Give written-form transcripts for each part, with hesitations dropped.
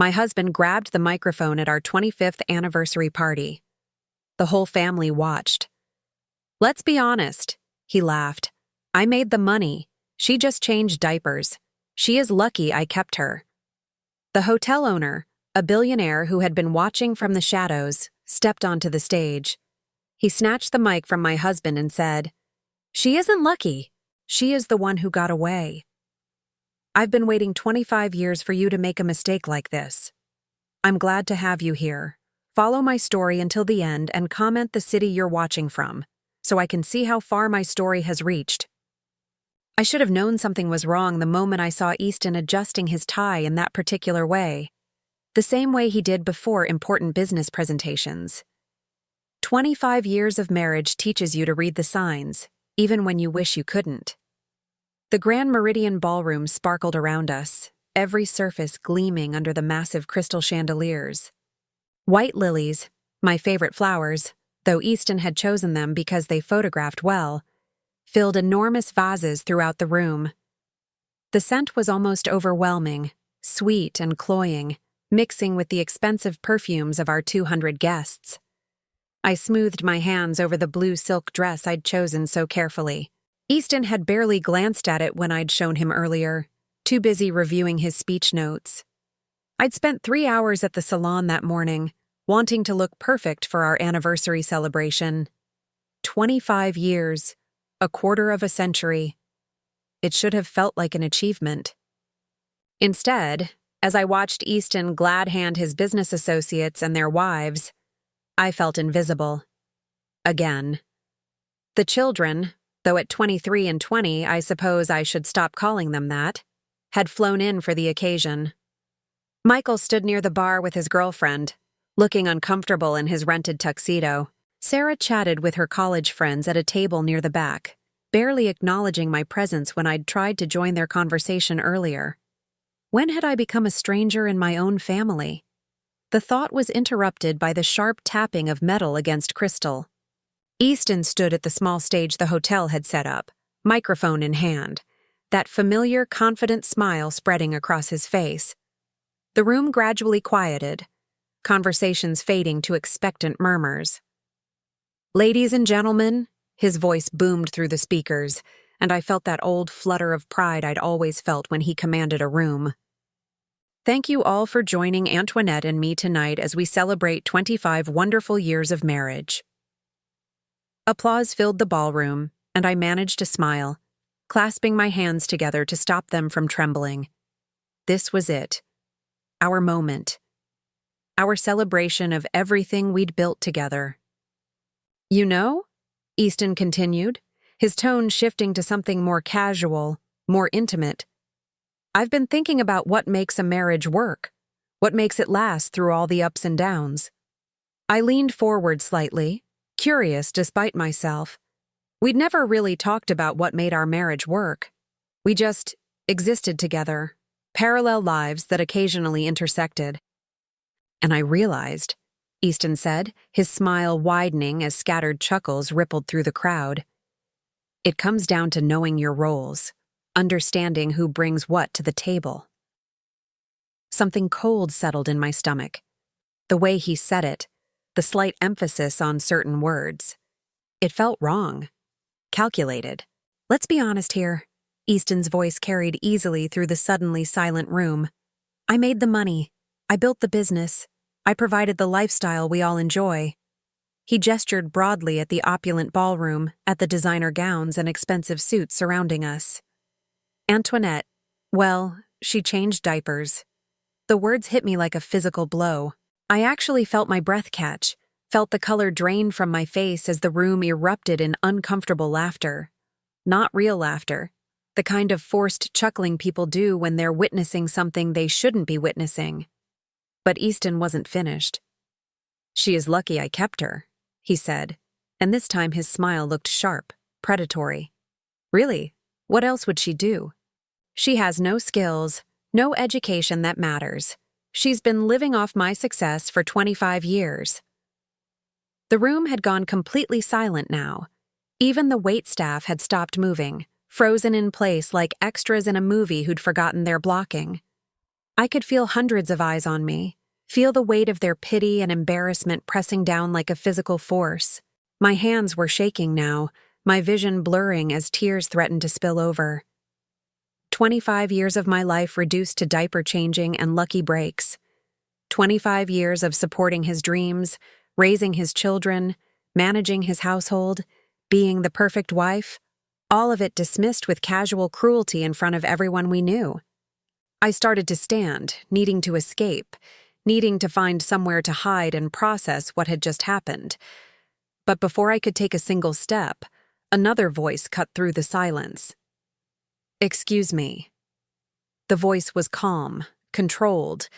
My husband grabbed the microphone at our 25th anniversary party. The whole family watched. "Let's be honest," he laughed. "I made the money. She just changed diapers. She is lucky I kept her." The hotel owner, a billionaire who had been watching from the shadows, stepped onto the stage. He snatched the mic from my husband and said, "She isn't lucky. She is the one who got away. I've been waiting 25 years for you to make a mistake like this. I'm glad to have you here. Follow my story until the end and comment the city you're watching from, so I can see how far my story has reached." I should have known something was wrong the moment I saw Easton adjusting his tie in that particular way, the same way he did before important business presentations. 25 years of marriage teaches you to read the signs, even when you wish you couldn't. The Grand Meridian Ballroom sparkled around us, every surface gleaming under the massive crystal chandeliers. White lilies, my favorite flowers, though Easton had chosen them because they photographed well, filled enormous vases throughout the room. The scent was almost overwhelming, sweet and cloying, mixing with the expensive perfumes of our 200 guests. I smoothed my hands over the blue silk dress I'd chosen so carefully. Easton had barely glanced at it when I'd shown him earlier, too busy reviewing his speech notes. I'd spent 3 hours at the salon that morning, wanting to look perfect for our anniversary celebration. 25 years, a quarter of a century. It should have felt like an achievement. Instead, as I watched Easton glad hand his business associates and their wives, I felt invisible. Again. The children, though at 23 and 20 I suppose I should stop calling them that, had flown in for the occasion. Michael stood near the bar with his girlfriend, looking uncomfortable in his rented tuxedo. Sarah chatted with her college friends at a table near the back, barely acknowledging my presence when I'd tried to join their conversation earlier. When had I become a stranger in my own family? The thought was interrupted by the sharp tapping of metal against crystal. Easton stood at the small stage the hotel had set up, microphone in hand, that familiar, confident smile spreading across his face. The room gradually quieted, conversations fading to expectant murmurs. "Ladies and gentlemen," his voice boomed through the speakers, and I felt that old flutter of pride I'd always felt when he commanded a room. "Thank you all for joining Antoinette and me tonight as we celebrate 25 wonderful years of marriage." Applause filled the ballroom, and I managed to smile, clasping my hands together to stop them from trembling. This was it. Our moment. Our celebration of everything we'd built together. "You know," Easton continued, his tone shifting to something more casual, more intimate, "I've been thinking about what makes a marriage work, what makes it last through all the ups and downs." I leaned forward slightly, curious despite myself. We'd never really talked about what made our marriage work. We just existed together, parallel lives that occasionally intersected. "And I realized," Easton said, his smile widening as scattered chuckles rippled through the crowd, "it comes down to knowing your roles, understanding who brings what to the table." Something cold settled in my stomach. The way he said it, the slight emphasis on certain words. It felt wrong. Calculated. "Let's be honest here," Easton's voice carried easily through the suddenly silent room. "I made the money. I built the business. I provided the lifestyle we all enjoy." He gestured broadly at the opulent ballroom, at the designer gowns and expensive suits surrounding us. "Antoinette, well, she changed diapers." The words hit me like a physical blow. I actually felt my breath catch, felt the color drain from my face as the room erupted in uncomfortable laughter. Not real laughter, the kind of forced chuckling people do when they're witnessing something they shouldn't be witnessing. But Easton wasn't finished. "She is lucky I kept her," he said, and this time his smile looked sharp, predatory. "Really? What else would she do? She has no skills, no education that matters. She's been living off my success for 25 years. The room had gone completely silent now. Even the waitstaff had stopped moving, frozen in place like extras in a movie who'd forgotten their blocking. I could feel hundreds of eyes on me, feel the weight of their pity and embarrassment pressing down like a physical force. My hands were shaking now, my vision blurring as tears threatened to spill over. 25 years of my life reduced to diaper changing and lucky breaks. 25 years of supporting his dreams, raising his children, managing his household, being the perfect wife, all of it dismissed with casual cruelty in front of everyone we knew. I started to stand, needing to escape, needing to find somewhere to hide and process what had just happened. But before I could take a single step, another voice cut through the silence. "Excuse me." The voice was calm, controlled,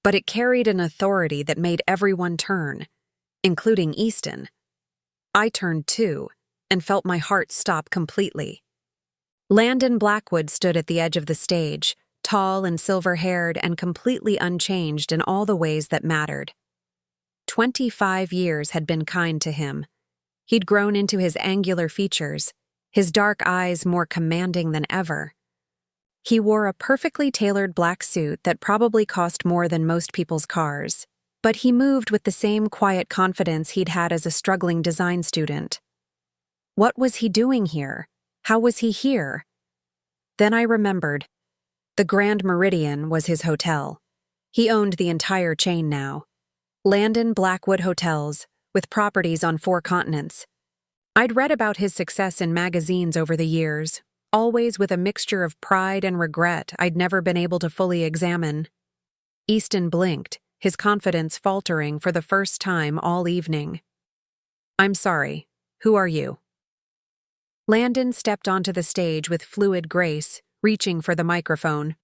but it carried an authority that made everyone turn, including Easton. I turned too, and felt my heart stop completely. Landon Blackwood stood at the edge of the stage, tall and silver-haired and completely unchanged in all the ways that mattered. 25 years had been kind to him. He'd grown into his angular features, his dark eyes more commanding than ever. He wore a perfectly tailored black suit that probably cost more than most people's cars, but he moved with the same quiet confidence he'd had as a struggling design student. What was he doing here? How was he here? Then I remembered. The Grand Meridian was his hotel. He owned the entire chain now. Landon Blackwood Hotels, with properties on 4 continents. I'd read about his success in magazines over the years, always with a mixture of pride and regret I'd never been able to fully examine. Easton blinked, his confidence faltering for the first time all evening. "I'm sorry. Who are you?" Landon stepped onto the stage with fluid grace, reaching for the microphone.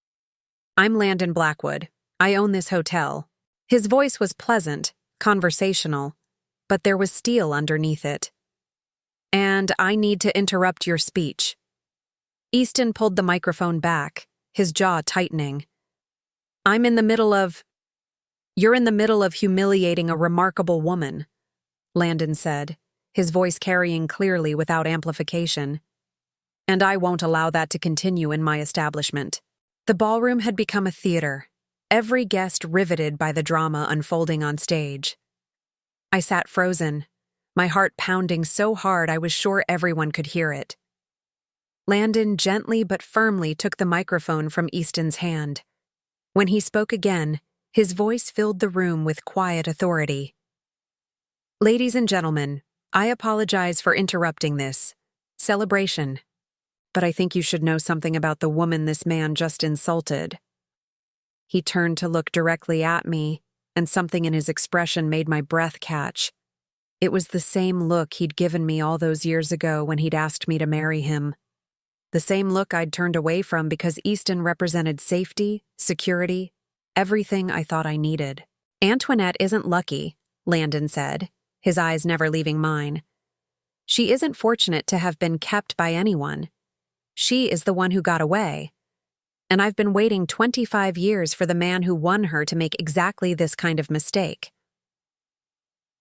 "I'm Landon Blackwood. I own this hotel." His voice was pleasant, conversational, but there was steel underneath it. "And I need to interrupt your speech." Easton pulled the microphone back, his jaw tightening. You're in the middle of humiliating a remarkable woman," Landon said, his voice carrying clearly without amplification. "And I won't allow that to continue in my establishment." The ballroom had become a theater, every guest riveted by the drama unfolding on stage. I sat frozen, my heart pounding so hard I was sure everyone could hear it. Landon gently but firmly took the microphone from Easton's hand. When he spoke again, his voice filled the room with quiet authority. "Ladies and gentlemen, I apologize for interrupting this celebration, but I think you should know something about the woman this man just insulted." He turned to look directly at me, and something in his expression made my breath catch. It was the same look he'd given me all those years ago when he'd asked me to marry him. The same look I'd turned away from because Easton represented safety, security, everything I thought I needed. "Antoinette isn't lucky," Landon said, his eyes never leaving mine. "She isn't fortunate to have been kept by anyone. She is the one who got away. And I've been waiting 25 years for the man who won her to make exactly this kind of mistake."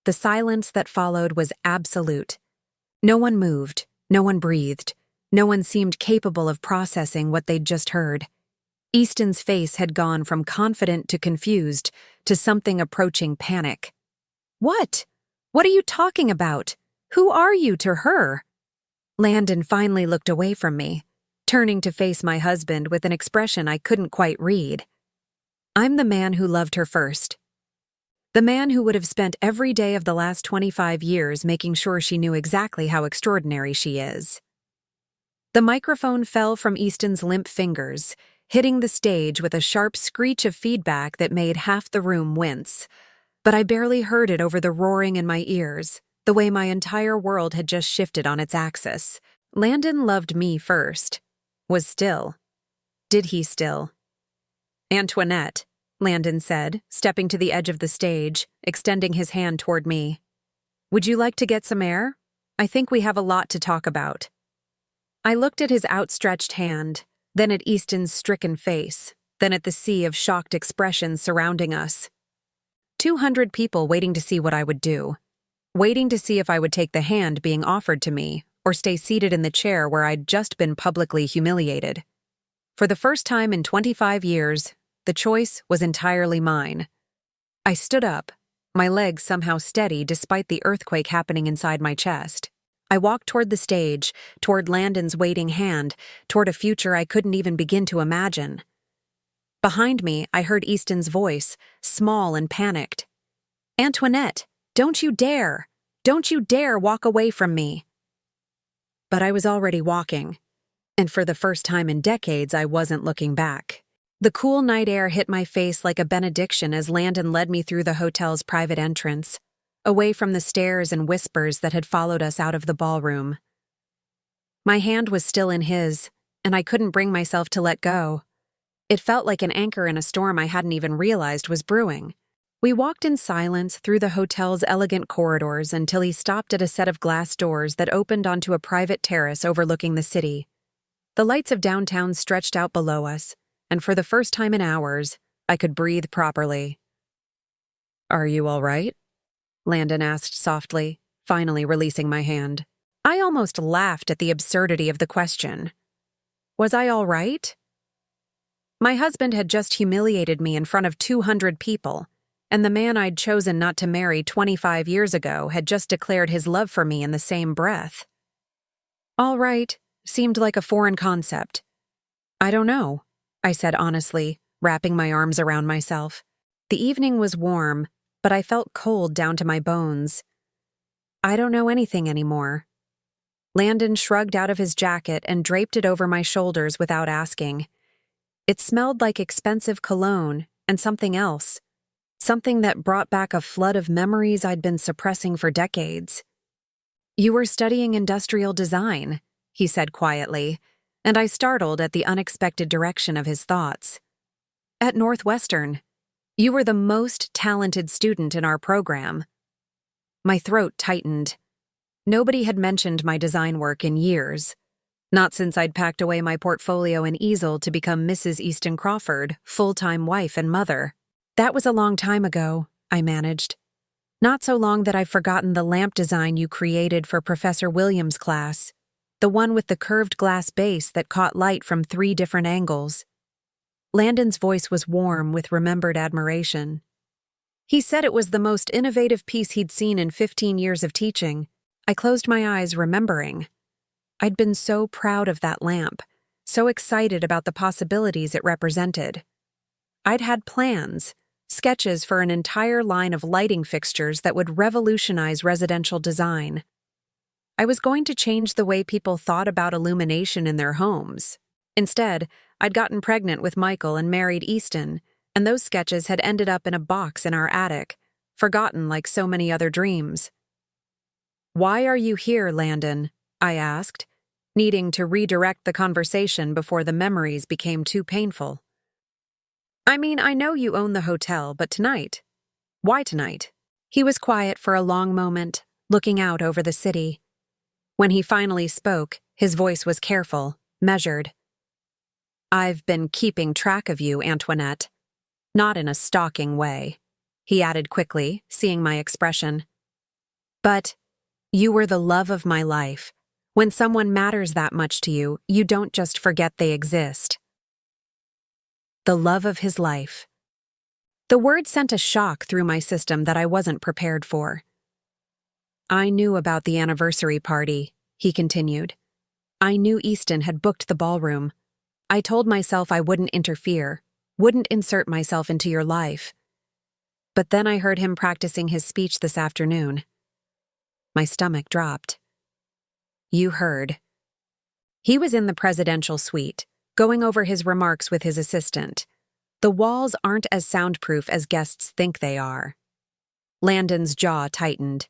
The silence that followed was absolute. No one moved, no one breathed, no one seemed capable of processing what they'd just heard. Easton's face had gone from confident to confused to something approaching panic. "What? What are you talking about? Who are you to her?" Landon finally looked away from me, turning to face my husband with an expression I couldn't quite read. "I'm the man who loved her first. The man who would have spent every day of the last 25 years making sure she knew exactly how extraordinary she is." The microphone fell from Easton's limp fingers, hitting the stage with a sharp screech of feedback that made half the room wince. But I barely heard it over the roaring in my ears, the way my entire world had just shifted on its axis. Landon loved me first. Was still. Did he still? "Antoinette," Landon said, stepping to the edge of the stage, extending his hand toward me. "Would you like to get some air? I think we have a lot to talk about." I looked at his outstretched hand, then at Easton's stricken face, then at the sea of shocked expressions surrounding us. 200 people waiting to see what I would do. Waiting to see if I would take the hand being offered to me or stay seated in the chair where I'd just been publicly humiliated. For the first time in 25 years, the choice was entirely mine. I stood up, my legs somehow steady despite the earthquake happening inside my chest. I walked toward the stage, toward Landon's waiting hand, toward a future I couldn't even begin to imagine. Behind me, I heard Easton's voice, small and panicked. "Antoinette, don't you dare! Don't you dare walk away from me!" But I was already walking, and for the first time in decades, I wasn't looking back. The cool night air hit my face like a benediction as Landon led me through the hotel's private entrance, away from the stares and whispers that had followed us out of the ballroom. My hand was still in his, and I couldn't bring myself to let go. It felt like an anchor in a storm I hadn't even realized was brewing. We walked in silence through the hotel's elegant corridors until he stopped at a set of glass doors that opened onto a private terrace overlooking the city. The lights of downtown stretched out below us, and for the first time in hours, I could breathe properly. "Are you all right?" Landon asked softly, finally releasing my hand. I almost laughed at the absurdity of the question. Was I all right? My husband had just humiliated me in front of 200 people, and the man I'd chosen not to marry 25 years ago had just declared his love for me in the same breath. All right seemed like a foreign concept. "I don't know," I said honestly, wrapping my arms around myself. The evening was warm, but I felt cold down to my bones. "I don't know anything anymore." Landon shrugged out of his jacket and draped it over my shoulders without asking. It smelled like expensive cologne and something else, something that brought back a flood of memories I'd been suppressing for decades. "You were studying industrial design," he said quietly, and I startled at the unexpected direction of his thoughts. "At Northwestern. You were the most talented student in our program." My throat tightened. Nobody had mentioned my design work in years. Not since I'd packed away my portfolio and easel to become Mrs. Easton Crawford, full-time wife and mother. "That was a long time ago," I managed. "Not so long that I've forgotten the lamp design you created for Professor Williams' class, the one with the curved glass base that caught light from 3 different angles." Landon's voice was warm with remembered admiration. He said it was the most innovative piece he'd seen in 15 years of teaching. I closed my eyes, remembering. I'd been so proud of that lamp, so excited about the possibilities it represented. I'd had plans, sketches for an entire line of lighting fixtures that would revolutionize residential design. I was going to change the way people thought about illumination in their homes. Instead, I'd gotten pregnant with Michael and married Easton, and those sketches had ended up in a box in our attic, forgotten like so many other dreams. "Why are you here, Landon?" I asked, needing to redirect the conversation before the memories became too painful. "I mean, I know you own the hotel, but tonight? Why tonight?" He was quiet for a long moment, looking out over the city. When he finally spoke, his voice was careful, measured. "I've been keeping track of you, Antoinette. Not in a stalking way," he added quickly, seeing my expression. "But you were the love of my life. When someone matters that much to you, you don't just forget they exist." The love of his life. The word sent a shock through my system that I wasn't prepared for. "I knew about the anniversary party," he continued. "I knew Easton had booked the ballroom. I told myself I wouldn't interfere, wouldn't insert myself into your life. But then I heard him practicing his speech this afternoon. My stomach dropped. You heard." He was in the presidential suite, going over his remarks with his assistant. The walls aren't as soundproof as guests think they are. Landon's jaw tightened.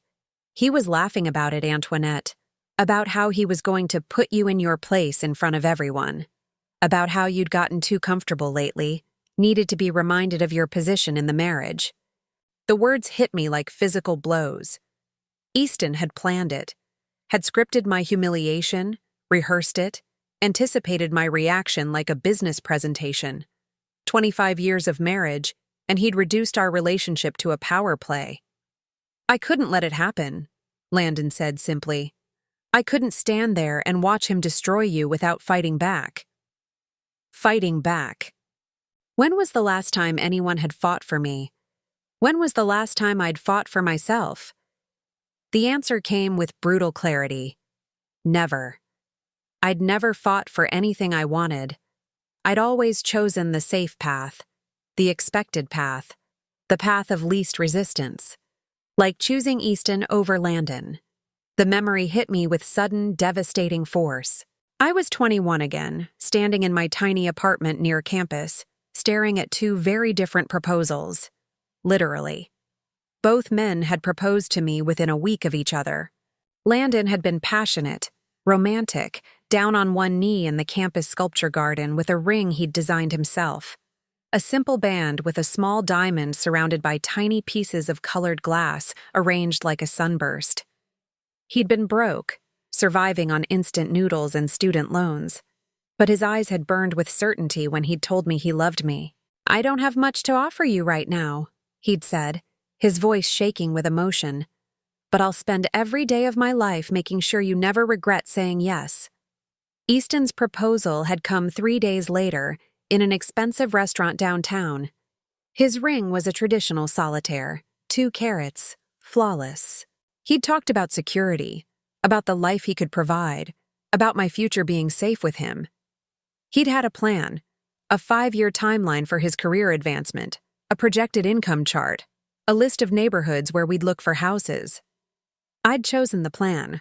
He was laughing about it, Antoinette, about how he was going to put you in your place in front of everyone, about how you'd gotten too comfortable lately, needed to be reminded of your position in the marriage. The words hit me like physical blows. Easton had planned it, had scripted my humiliation, rehearsed it, anticipated my reaction like a business presentation. 25 years of marriage, and he'd reduced our relationship to a power play. "I couldn't let it happen," Landon said simply. "I couldn't stand there and watch him destroy you without fighting back." Fighting back. When was the last time anyone had fought for me? When was the last time I'd fought for myself? The answer came with brutal clarity. Never. I'd never fought for anything I wanted. I'd always chosen the safe path, the expected path, the path of least resistance, like choosing Easton over Landon. The memory hit me with sudden, devastating force. I was 21 again, standing in my tiny apartment near campus, staring at two very different proposals. Literally. Both men had proposed to me within a week of each other. Landon had been passionate, romantic, down on one knee in the campus sculpture garden with a ring he'd designed himself. A simple band with a small diamond surrounded by tiny pieces of colored glass arranged like a sunburst. He'd been broke, surviving on instant noodles and student loans. But his eyes had burned with certainty when he'd told me he loved me. "I don't have much to offer you right now," he'd said, his voice shaking with emotion. "But I'll spend every day of my life making sure you never regret saying yes." Easton's proposal had come 3 days later, in an expensive restaurant downtown. His ring was a traditional solitaire, 2 carats, flawless. He'd talked about security, about the life he could provide, about my future being safe with him. He'd had a plan, a 5-year timeline for his career advancement, a projected income chart, a list of neighborhoods where we'd look for houses. I'd chosen the plan.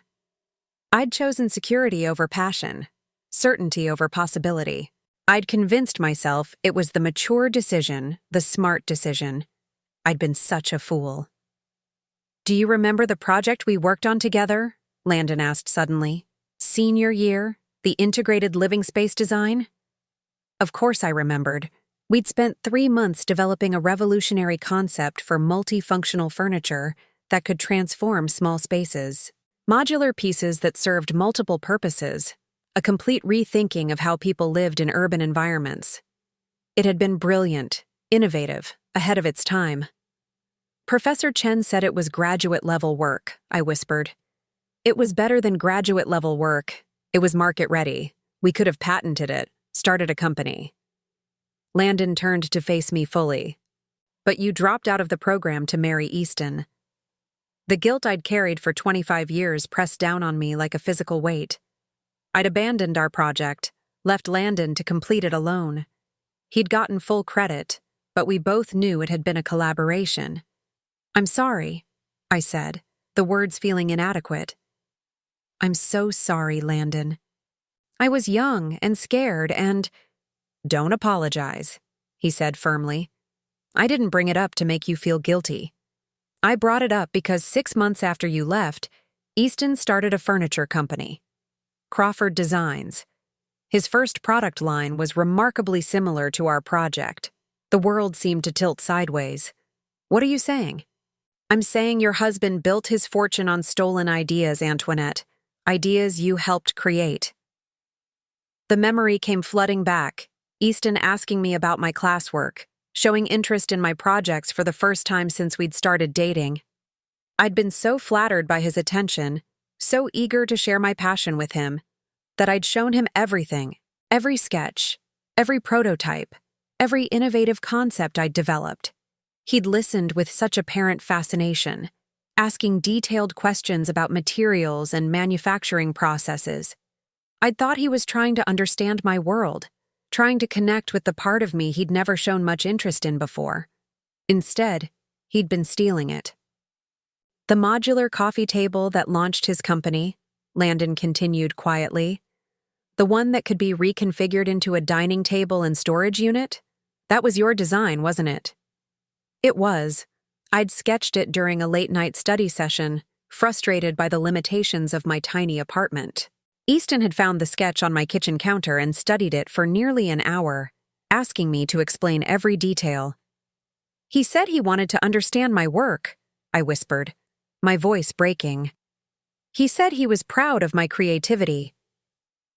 I'd chosen security over passion, certainty over possibility. I'd convinced myself it was the mature decision, the smart decision. I'd been such a fool. "Do you remember the project we worked on together?" Landon asked suddenly. "Senior year, the integrated living space design?" Of course I remembered. We'd spent 3 months developing a revolutionary concept for multifunctional furniture that could transform small spaces. Modular pieces that served multiple purposes, a complete rethinking of how people lived in urban environments. It had been brilliant, innovative, ahead of its time. "Professor Chen said it was graduate-level work," I whispered. "It was better than graduate-level work. It was market-ready. We could have patented it, started a company." Landon turned to face me fully. "But you dropped out of the program to marry Easton." The guilt I'd carried for 25 years pressed down on me like a physical weight. I'd abandoned our project, left Landon to complete it alone. He'd gotten full credit, but we both knew it had been a collaboration. "I'm sorry," I said, the words feeling inadequate. "I'm so sorry, Landon. I was young and scared and—" "Don't apologize," he said firmly. "I didn't bring it up to make you feel guilty. I brought it up because 6 months after you left, Easton started a furniture company. Crawford Designs. His first product line was remarkably similar to our project. The world seemed to tilt sideways. What are you saying?" "I'm saying your husband built his fortune on stolen ideas, Antoinette. Ideas you helped create." The memory came flooding back, Easton asking me about my classwork, showing interest in my projects for the first time since we'd started dating. I'd been so flattered by his attention, so eager to share my passion with him, that I'd shown him everything, every sketch, every prototype, every innovative concept I'd developed. He'd listened with such apparent fascination, asking detailed questions about materials and manufacturing processes. I'd thought he was trying to understand my world, trying to connect with the part of me he'd never shown much interest in before. Instead, he'd been stealing it. "The modular coffee table that launched his company," Landon continued quietly, "the one that could be reconfigured into a dining table and storage unit? That was your design, wasn't it?" It was. I'd sketched it during a late-night study session, frustrated by the limitations of my tiny apartment. Easton had found the sketch on my kitchen counter and studied it for nearly an hour, asking me to explain every detail. "He said he wanted to understand my work," I whispered, my voice breaking. "He said he was proud of my creativity."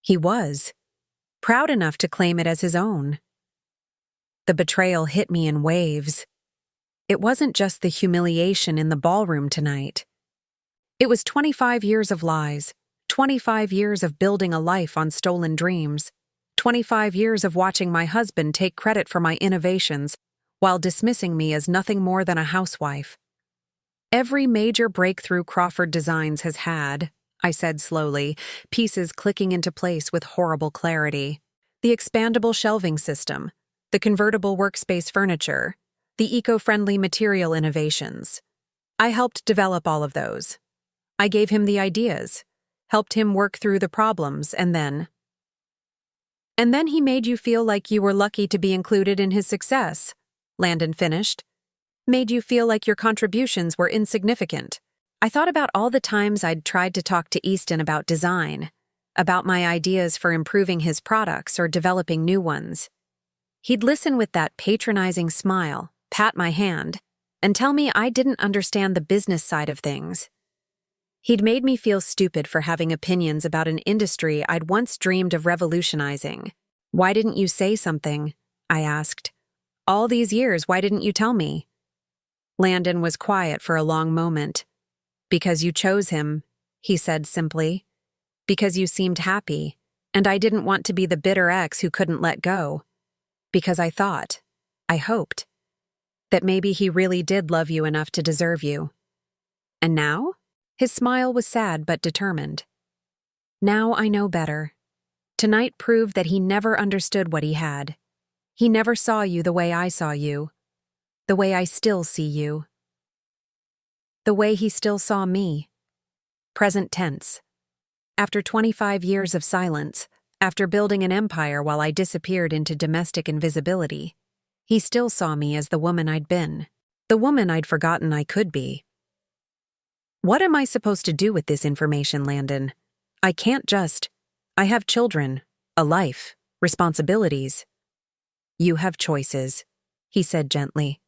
He was. Proud enough to claim it as his own. The betrayal hit me in waves. It wasn't just the humiliation in the ballroom tonight. It was 25 years of lies, 25 years of building a life on stolen dreams, 25 years of watching my husband take credit for my innovations while dismissing me as nothing more than a housewife. Every major breakthrough Crawford Designs has had, I said slowly, pieces clicking into place with horrible clarity. The expandable shelving system, the convertible workspace furniture, the eco-friendly material innovations. I helped develop all of those. I gave him the ideas, helped him work through the problems, and then he made you feel like you were lucky to be included in his success, Landon finished. Made you feel like your contributions were insignificant. I thought about all the times I'd tried to talk to Easton about design, about my ideas for improving his products or developing new ones. He'd listen with that patronizing smile, pat my hand, and tell me I didn't understand the business side of things. He'd made me feel stupid for having opinions about an industry I'd once dreamed of revolutionizing. Why didn't you say something? I asked. All these years, why didn't you tell me? Landon was quiet for a long moment. Because you chose him, he said simply. Because you seemed happy, and I didn't want to be the bitter ex who couldn't let go. Because I thought, I hoped, that maybe he really did love you enough to deserve you. And now? His smile was sad but determined. Now I know better. Tonight proved that he never understood what he had. He never saw you the way I saw you. The way I still see you. The way he still saw me. Present tense. After 25 years of silence, after building an empire while I disappeared into domestic invisibility, he still saw me as the woman I'd been, the woman I'd forgotten I could be. What am I supposed to do with this information, Landon? I can't just. I have children, a life, responsibilities. You have choices, he said gently.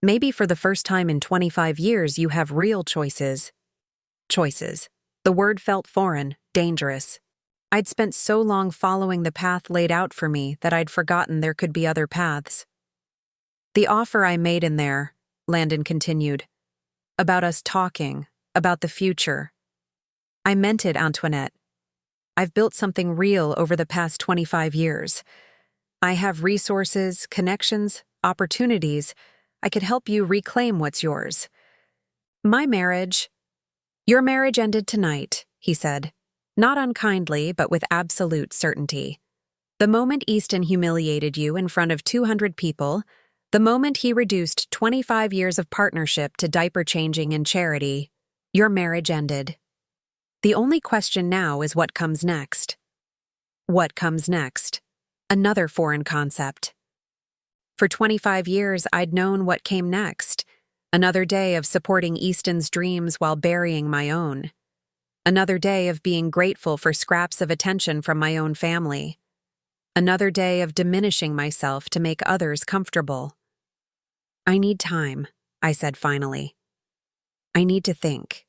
Maybe for the first time in 25 years you have real choices. Choices. The word felt foreign, dangerous. I'd spent so long following the path laid out for me that I'd forgotten there could be other paths. The offer I made in there, Landon continued, about us talking, about the future. I meant it, Antoinette. I've built something real over the past 25 years. I have resources, connections, opportunities. I could help you reclaim what's yours. Your marriage ended tonight, he said. Not unkindly, but with absolute certainty. The moment Easton humiliated you in front of 200 people, the moment he reduced 25 years of partnership to diaper changing and charity, your marriage ended. The only question now is what comes next. What comes next? Another foreign concept. For 25 years, I'd known what came next. Another day of supporting Easton's dreams while burying my own. Another day of being grateful for scraps of attention from my own family. Another day of diminishing myself to make others comfortable. I need time, I said finally. I need to think.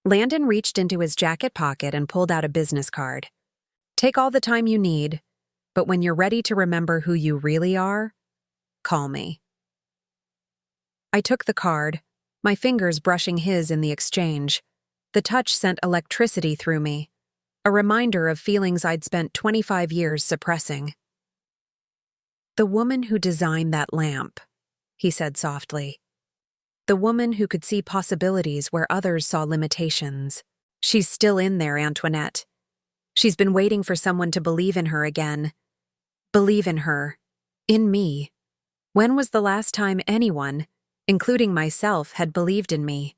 Landon reached into his jacket pocket and pulled out a business card. Take all the time you need, but when you're ready to remember who you really are, call me. I took the card, my fingers brushing his in the exchange. The touch sent electricity through me, a reminder of feelings I'd spent 25 years suppressing. The woman who designed that lamp, he said softly. The woman who could see possibilities where others saw limitations. She's still in there, Antoinette. She's been waiting for someone to believe in her again. Believe in her. In me. When was the last time anyone, including myself, had believed in me?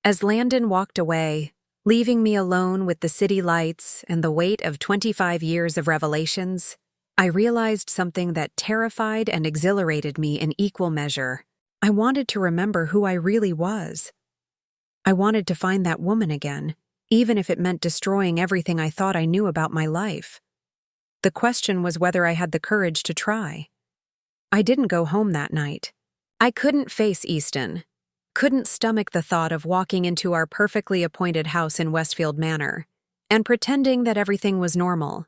As Landon walked away, leaving me alone with the city lights and the weight of 25 years of revelations, I realized something that terrified and exhilarated me in equal measure. I wanted to remember who I really was. I wanted to find that woman again, even if it meant destroying everything I thought I knew about my life. The question was whether I had the courage to try. I didn't go home that night. I couldn't face Easton. Couldn't stomach the thought of walking into our perfectly appointed house in Westfield Manor and pretending that everything was normal.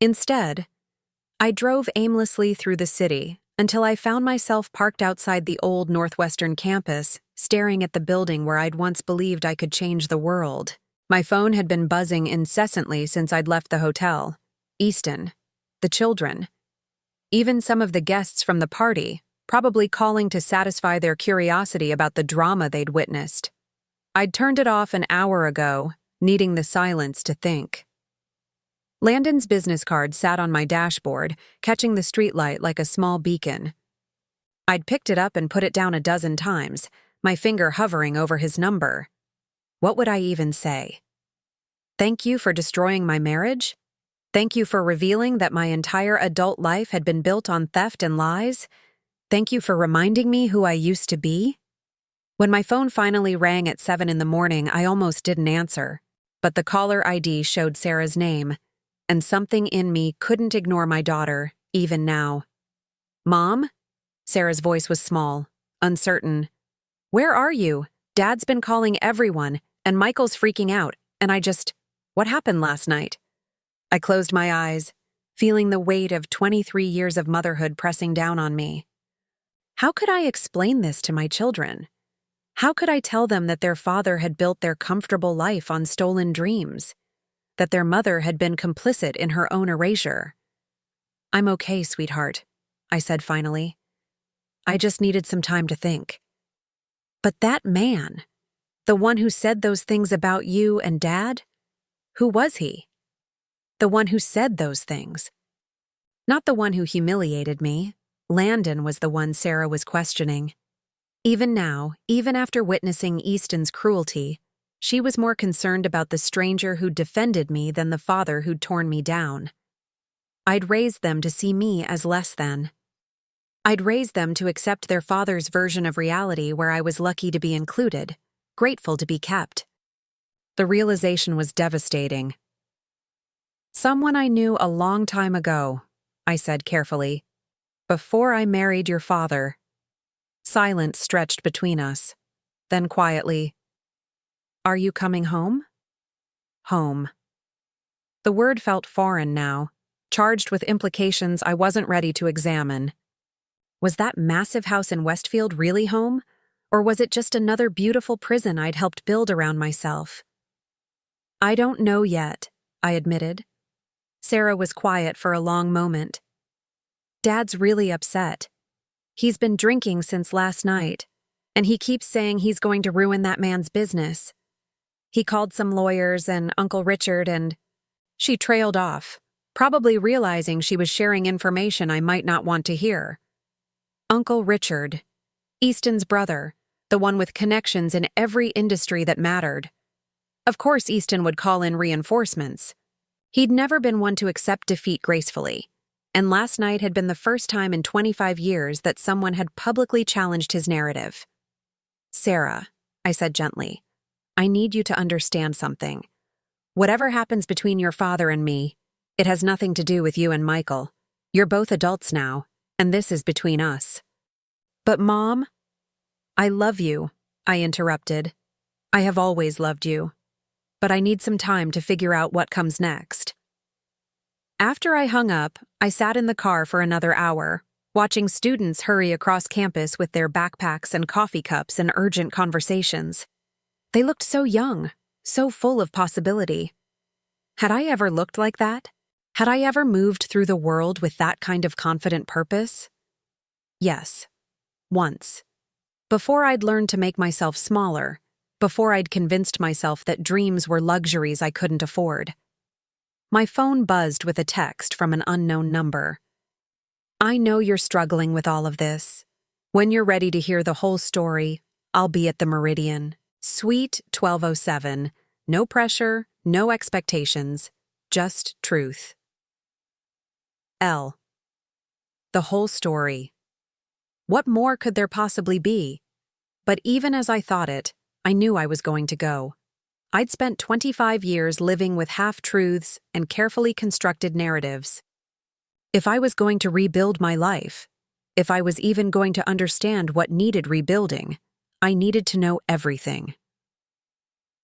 Instead, I drove aimlessly through the city until I found myself parked outside the old Northwestern campus, staring at the building where I'd once believed I could change the world. My phone had been buzzing incessantly since I'd left the hotel. Easton, the children, even some of the guests from the party, probably calling to satisfy their curiosity about the drama they'd witnessed. I'd turned it off an hour ago, needing the silence to think. Landon's business card sat on my dashboard, catching the streetlight like a small beacon. I'd picked it up and put it down a dozen times, my finger hovering over his number. What would I even say? Thank you for destroying my marriage? Thank you for revealing that my entire adult life had been built on theft and lies? Thank you for reminding me who I used to be? When my phone finally rang at 7 in the morning, I almost didn't answer, but the caller ID showed Sarah's name, and something in me couldn't ignore my daughter, even now. Mom? Sarah's voice was small, uncertain. Where are you? Dad's been calling everyone, and Michael's freaking out, and what happened last night? I closed my eyes, feeling the weight of 23 years of motherhood pressing down on me. How could I explain this to my children? How could I tell them that their father had built their comfortable life on stolen dreams? That their mother had been complicit in her own erasure? I'm okay, sweetheart, I said finally. I just needed some time to think. But that man, the one who said those things about you and Dad, who was he? The one who said those things. Not the one who humiliated me. Landon was the one Sarah was questioning. Even now, even after witnessing Easton's cruelty, she was more concerned about the stranger who'd defended me than the father who'd torn me down. I'd raised them to see me as less than. I'd raised them to accept their father's version of reality where I was lucky to be included, grateful to be kept. The realization was devastating. Someone I knew a long time ago, I said carefully, before I married your father. Silence stretched between us. Then quietly, Are you coming home? Home. The word felt foreign now, charged with implications I wasn't ready to examine. Was that massive house in Westfield really home? Or was it just another beautiful prison I'd helped build around myself? I don't know yet, I admitted. Sarah was quiet for a long moment. Dad's really upset. He's been drinking since last night, and he keeps saying he's going to ruin that man's business. He called some lawyers and Uncle Richard and... She trailed off, probably realizing she was sharing information I might not want to hear. Uncle Richard, Easton's brother, the one with connections in every industry that mattered. Of course Easton would call in reinforcements. He'd never been one to accept defeat gracefully, and last night had been the first time in 25 years that someone had publicly challenged his narrative. Sarah, I said gently, I need you to understand something. Whatever happens between your father and me, it has nothing to do with you and Michael. You're both adults now, and this is between us. But Mom, I love you, I interrupted. I have always loved you. But I need some time to figure out what comes next. After I hung up, I sat in the car for another hour, watching students hurry across campus with their backpacks and coffee cups and urgent conversations. They looked so young, so full of possibility. Had I ever looked like that? Had I ever moved through the world with that kind of confident purpose? Yes. Once. Before I'd learned to make myself smaller, before I'd convinced myself that dreams were luxuries I couldn't afford. My phone buzzed with a text from an unknown number. I know you're struggling with all of this. When you're ready to hear the whole story, I'll be at the Meridian. Suite 1207. No pressure, no expectations, just truth. L. The whole story. What more could there possibly be? But even as I thought it, I knew I was going to go. I'd spent 25 years living with half-truths and carefully constructed narratives. If I was going to rebuild my life, if I was even going to understand what needed rebuilding, I needed to know everything.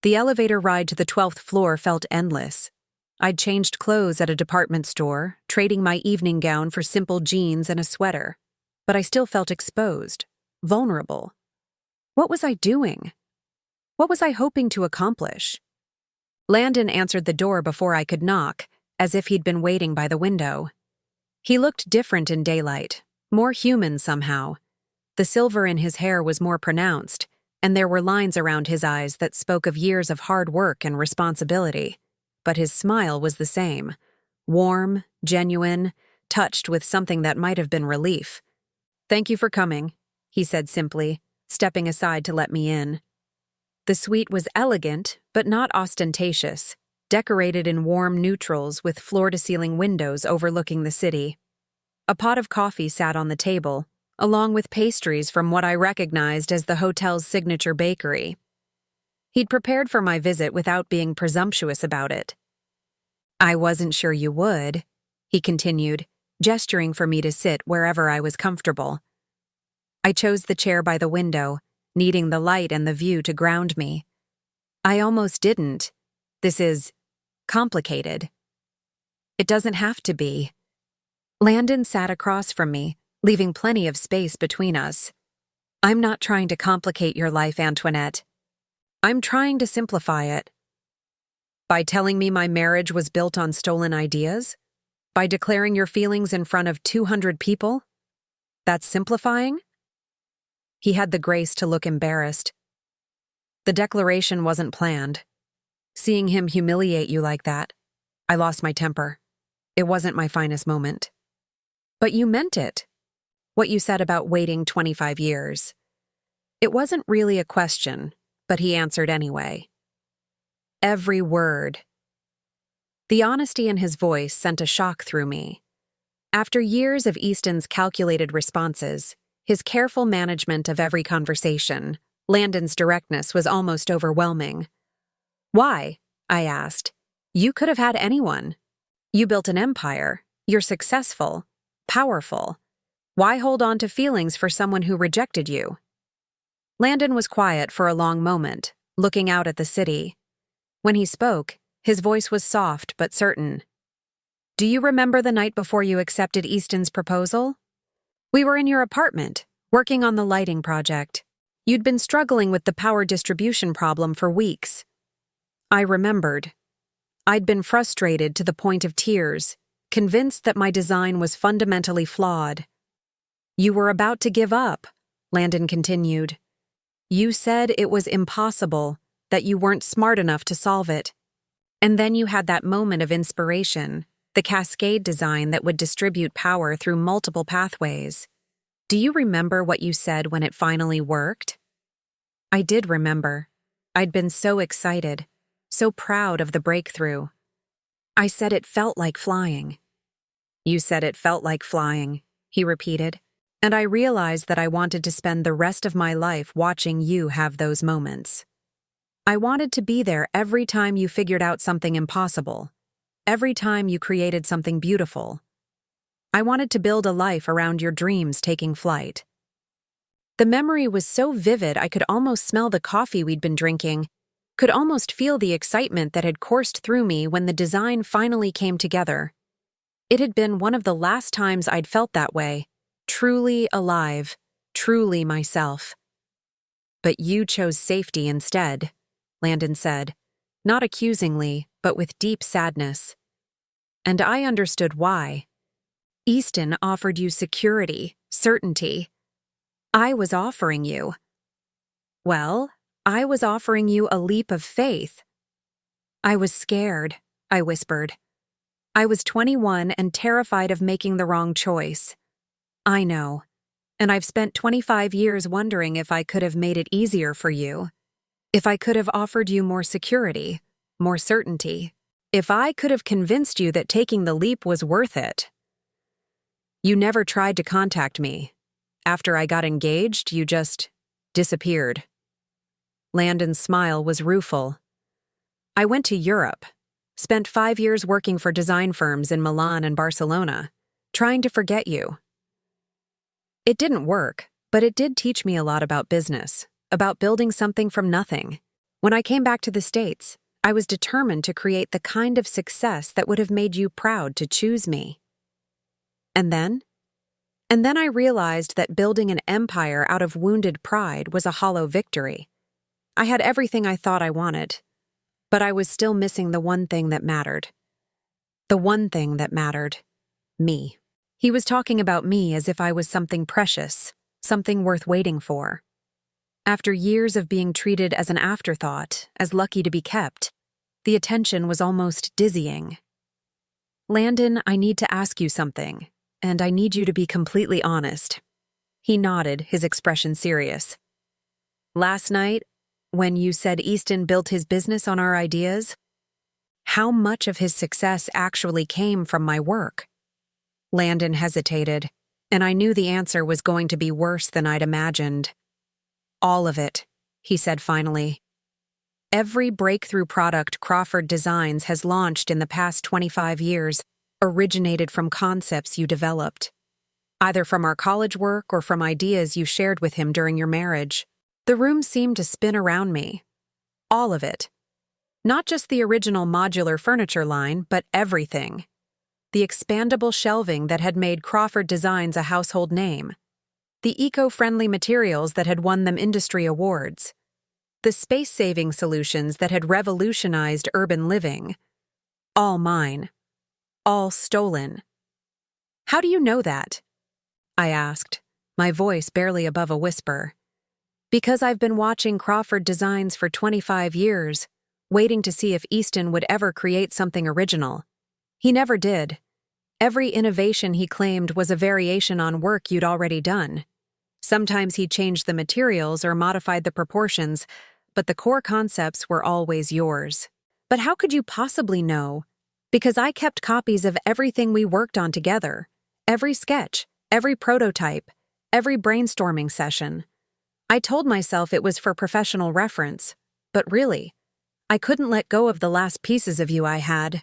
The elevator ride to the 12th floor felt endless. I'd changed clothes at a department store, trading my evening gown for simple jeans and a sweater. But I still felt exposed, vulnerable. What was I doing? What was I hoping to accomplish? Landon answered the door before I could knock, as if he'd been waiting by the window. He looked different in daylight, more human somehow. The silver in his hair was more pronounced, and there were lines around his eyes that spoke of years of hard work and responsibility. But his smile was the same, warm, genuine, touched with something that might have been relief. "Thank you for coming," he said simply, stepping aside to let me in. The suite was elegant, but not ostentatious, decorated in warm neutrals with floor-to-ceiling windows overlooking the city. A pot of coffee sat on the table, along with pastries from what I recognized as the hotel's signature bakery. He'd prepared for my visit without being presumptuous about it. "I wasn't sure you would," he continued, gesturing for me to sit wherever I was comfortable. I chose the chair by the window, needing the light and the view to ground me. "I almost didn't. This is complicated." "It doesn't have to be." Landon sat across from me, leaving plenty of space between us. "I'm not trying to complicate your life, Antoinette. I'm trying to simplify it." "By telling me my marriage was built on stolen ideas? By declaring your feelings in front of 200 people? That's simplifying?" He had the grace to look embarrassed. "The declaration wasn't planned. Seeing him humiliate you like that, I lost my temper. It wasn't my finest moment." "But you meant it. What you said about waiting 25 years. It wasn't really a question, but he answered anyway. Every word. The honesty in his voice sent a shock through me. After years of Easton's calculated responses, his careful management of every conversation, Landon's directness was almost overwhelming. "Why?" I asked. "You could have had anyone. You built an empire. You're successful, powerful. Why hold on to feelings for someone who rejected you?" Landon was quiet for a long moment, looking out at the city. When he spoke, his voice was soft but certain. "Do you remember the night before you accepted Easton's proposal? We were in your apartment, working on the lighting project. You'd been struggling with the power distribution problem for weeks." I remembered. I'd been frustrated to the point of tears, convinced that my design was fundamentally flawed. "You were about to give up," Landon continued. "You said it was impossible, that you weren't smart enough to solve it. And then you had that moment of inspiration, the cascade design that would distribute power through multiple pathways. Do you remember what you said when it finally worked?" I did remember. I'd been so excited, so proud of the breakthrough. I said it felt like flying. "You said it felt like flying," he repeated, and I realized that I wanted to spend the rest of my life watching you have those moments. I wanted to be there every time you figured out something impossible, every time you created something beautiful. I wanted to build a life around your dreams taking flight. The memory was so vivid I could almost smell the coffee we'd been drinking, could almost feel the excitement that had coursed through me when the design finally came together. It had been one of the last times I'd felt that way, truly alive, truly myself. "But you chose safety instead," Landon said, not accusingly, but with deep sadness. And I understood why. Easton offered you security, certainty. I was offering you. Well, I was offering you a leap of faith. "I was scared," I whispered. "I was 21 and terrified of making the wrong choice. I know. And I've spent 25 years wondering if I could have made it easier for you. If I could have offered you more security, more certainty. If I could have convinced you that taking the leap was worth it. You never tried to contact me. After I got engaged, you just disappeared." Landon's smile was rueful. "I went to Europe, spent 5 years working for design firms in Milan and Barcelona, trying to forget you. It didn't work, but it did teach me a lot about business, about building something from nothing. When I came back to the States, I was determined to create the kind of success that would have made you proud to choose me. And then I realized that building an empire out of wounded pride was a hollow victory. I had everything I thought I wanted. But I was still missing the one thing that mattered. The one thing that mattered. Me. He was talking about me as if I was something precious, something worth waiting for. After years of being treated as an afterthought, as lucky to be kept, the attention was almost dizzying. Landon, I need to ask you something, and I need you to be completely honest. He nodded, his expression serious. Last night, when you said Easton built his business on our ideas, how much of his success actually came from my work? Landon hesitated, and I knew the answer was going to be worse than I'd imagined. All of it, he said finally. Every breakthrough product Crawford Designs has launched in the past 25 years originated from concepts you developed, either from our college work or from ideas you shared with him during your marriage. The room seemed to spin around me. All of it. Not just the original modular furniture line, but everything. The expandable shelving that had made Crawford Designs a household name. The eco-friendly materials that had won them industry awards. The space-saving solutions that had revolutionized urban living. All mine. All stolen. How do you know that? I asked, my voice barely above a whisper. Because I've been watching Crawford Designs for 25 years, waiting to see if Easton would ever create something original. He never did. Every innovation he claimed was a variation on work you'd already done. Sometimes he changed the materials or modified the proportions, but the core concepts were always yours. But how could you possibly know? Because I kept copies of everything we worked on together. Every sketch, every prototype, every brainstorming session. I told myself it was for professional reference, but really, I couldn't let go of the last pieces of you I had.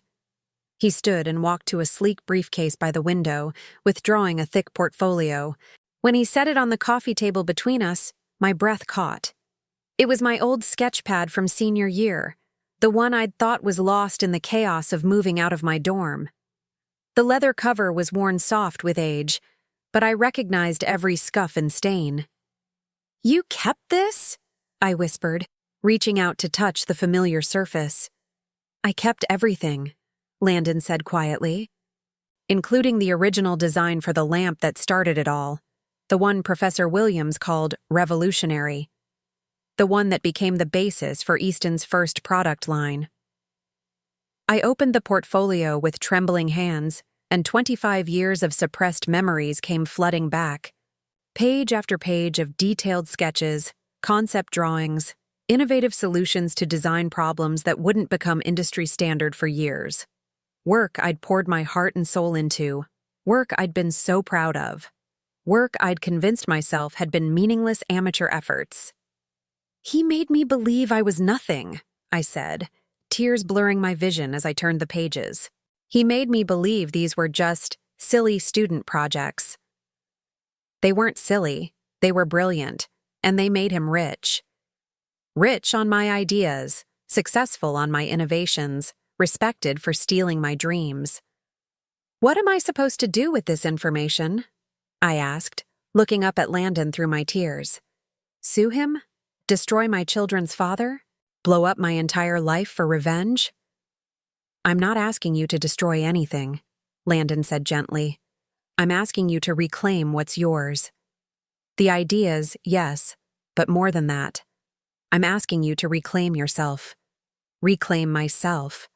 He stood and walked to a sleek briefcase by the window, withdrawing a thick portfolio. When he set it on the coffee table between us, my breath caught. It was my old sketch pad from senior year, the one I'd thought was lost in the chaos of moving out of my dorm. The leather cover was worn soft with age, but I recognized every scuff and stain. "You kept this?" I whispered, reaching out to touch the familiar surface. "I kept everything," Landon said quietly, including the original design for the lamp that started it all, the one Professor Williams called revolutionary, the one that became the basis for Easton's first product line. I opened the portfolio with trembling hands, and 25 years of suppressed memories came flooding back. Page after page of detailed sketches, concept drawings, innovative solutions to design problems that wouldn't become industry standard for years. Work I'd poured my heart and soul into. Work I'd been so proud of. Work I'd convinced myself had been meaningless amateur efforts. "He made me believe I was nothing," I said, tears blurring my vision as I turned the pages. He made me believe these were just silly student projects. They weren't silly, they were brilliant, and they made him rich. Rich on my ideas, successful on my innovations, respected for stealing my dreams. "What am I supposed to do with this information?" I asked, looking up at Landon through my tears. "Sue him? Destroy my children's father? Blow up my entire life for revenge?" "I'm not asking you to destroy anything," Landon said gently. "I'm asking you to reclaim what's yours. The ideas, yes, but more than that. I'm asking you to reclaim yourself. Reclaim myself.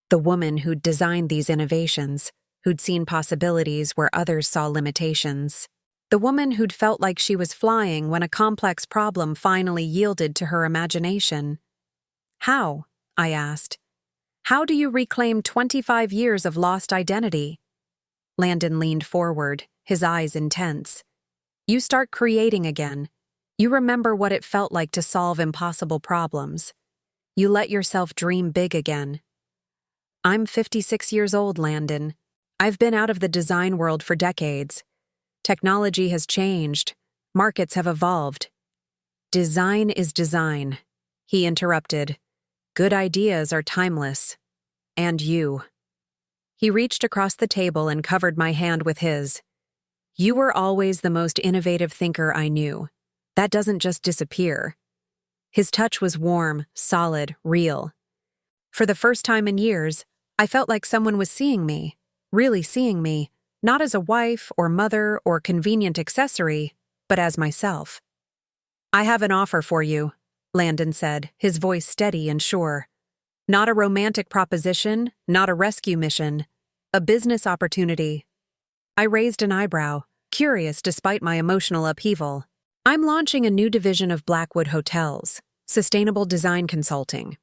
The woman who'd designed these innovations, who'd seen possibilities where others saw limitations. The woman who'd felt like she was flying when a complex problem finally yielded to her imagination. How? I asked. How do you reclaim 25 years of lost identity? Landon leaned forward, his eyes intense. You start creating again. You remember what it felt like to solve impossible problems. You let yourself dream big again. I'm 56 years old, Landon. I've been out of the design world for decades. Technology has changed. Markets have evolved. Design is design, he interrupted. Good ideas are timeless. And you. He reached across the table and covered my hand with his. You were always the most innovative thinker I knew. That doesn't just disappear. His touch was warm, solid, real. For the first time in years, I felt like someone was seeing me, really seeing me, not as a wife or mother or convenient accessory, but as myself. "I have an offer for you," Landon said, his voice steady and sure. "Not a romantic proposition, not a rescue mission, a business opportunity." I raised an eyebrow, curious despite my emotional upheaval. "I'm launching a new division of Blackwood Hotels, sustainable design consulting.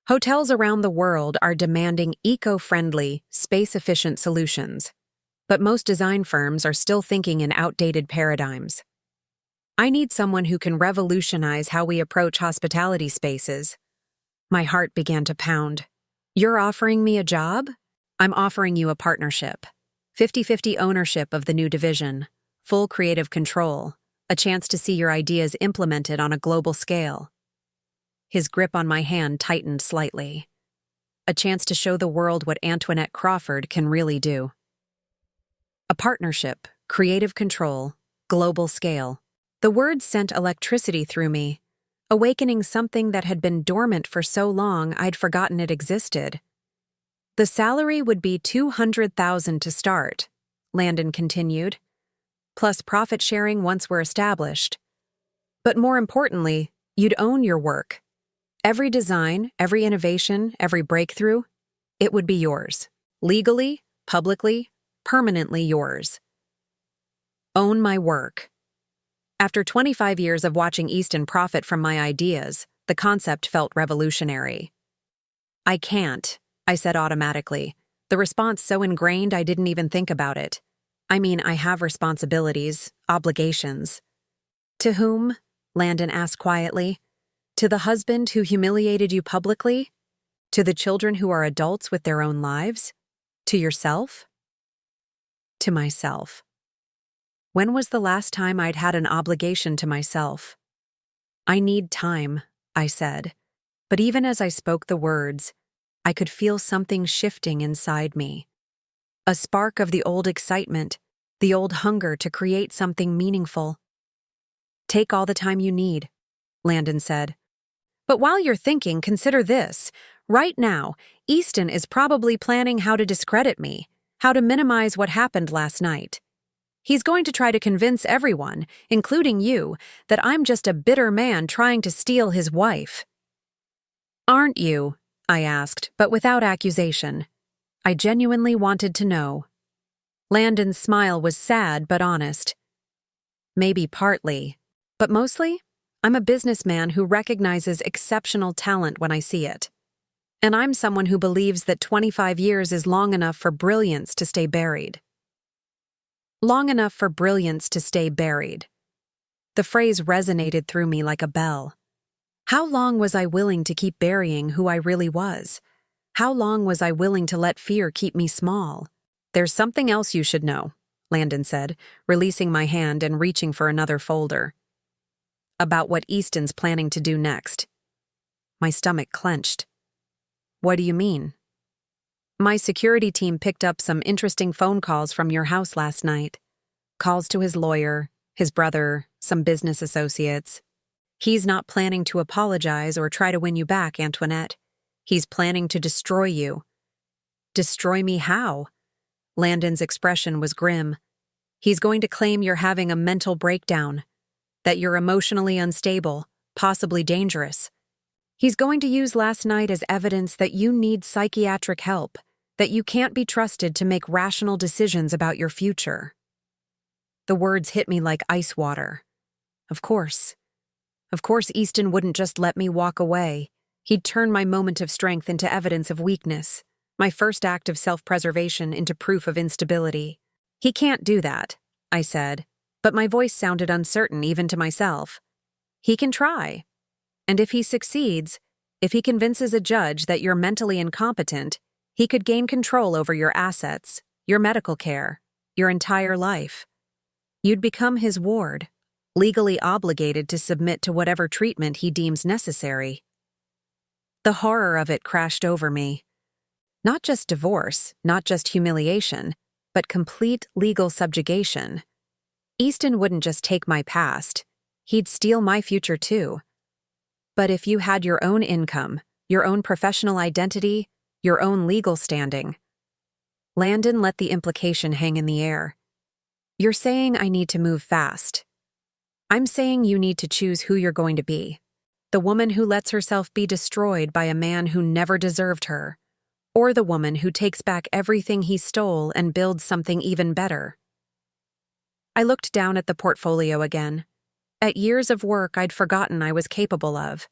Hotels around the world are demanding eco-friendly, space-efficient solutions, but most design firms are still thinking in outdated paradigms. I need someone who can revolutionize how we approach hospitality spaces." My heart began to pound. "You're offering me a job?" "I'm offering you a partnership. 50-50 ownership of the new division, full creative control, a chance to see your ideas implemented on a global scale." His grip on my hand tightened slightly. "A chance to show the world what Antoinette Crawford can really do." A partnership, creative control, global scale. The words sent electricity through me, awakening something that had been dormant for so long I'd forgotten it existed. "The salary would be $200,000 to start," Landon continued, "plus profit sharing once we're established. But more importantly, you'd own your work. Every design, every innovation, every breakthrough, it would be yours. Legally, publicly, permanently yours. Own my work." After 25 years of watching Easton profit from my ideas, the concept felt revolutionary. "I can't," I said automatically, the response so ingrained I didn't even think about it. "I mean, I have responsibilities, obligations." "To whom?" Landon asked quietly. "To the husband who humiliated you publicly? To the children who are adults with their own lives? To yourself?" To myself. When was the last time I'd had an obligation to myself? "I need time," I said. But even as I spoke the words, I could feel something shifting inside me. A spark of the old excitement, the old hunger to create something meaningful. "Take all the time you need," Landon said. "But while you're thinking, consider this. Right now, Easton is probably planning how to discredit me, how to minimize what happened last night. He's going to try to convince everyone, including you, that I'm just a bitter man trying to steal his wife." "Aren't you?" I asked, but without accusation. I genuinely wanted to know. Landon's smile was sad but honest. "Maybe partly, but mostly, I'm a businessman who recognizes exceptional talent when I see it. And I'm someone who believes that 25 years is long enough for brilliance to stay buried." Long enough for brilliance to stay buried. The phrase resonated through me like a bell. How long was I willing to keep burying who I really was? How long was I willing to let fear keep me small? "There's something else you should know," Landon said, releasing my hand and reaching for another folder. "About what Easton's planning to do next." My stomach clenched. "What do you mean?" "My security team picked up some interesting phone calls from your house last night. Calls to his lawyer, his brother, some business associates. He's not planning to apologize or try to win you back, Antoinette. He's planning to destroy you." "Destroy me how?" Landon's expression was grim. "He's going to claim you're having a mental breakdown, that you're emotionally unstable, possibly dangerous. He's going to use last night as evidence that you need psychiatric help, that you can't be trusted to make rational decisions about your future." The words hit me like ice water. Of course. Of course Easton wouldn't just let me walk away. He'd turn my moment of strength into evidence of weakness, my first act of self-preservation into proof of instability. "He can't do that," I said, but my voice sounded uncertain even to myself. "He can try. And if he succeeds, if he convinces a judge that you're mentally incompetent, he could gain control over your assets, your medical care, your entire life. You'd become his ward, legally obligated to submit to whatever treatment he deems necessary." The horror of it crashed over me. Not just divorce, not just humiliation, but complete legal subjugation. Easton wouldn't just take my past, he'd steal my future too. "But if you had your own income, your own professional identity, your own legal standing. Landon let the implication hang in the air. You're saying I need to move fast. I'm saying you need to choose who you're going to be. The woman who lets herself be destroyed by a man who never deserved her, or the woman who takes back everything he stole and builds something even better. I looked down at the portfolio again, at years of work I'd forgotten I was capable of.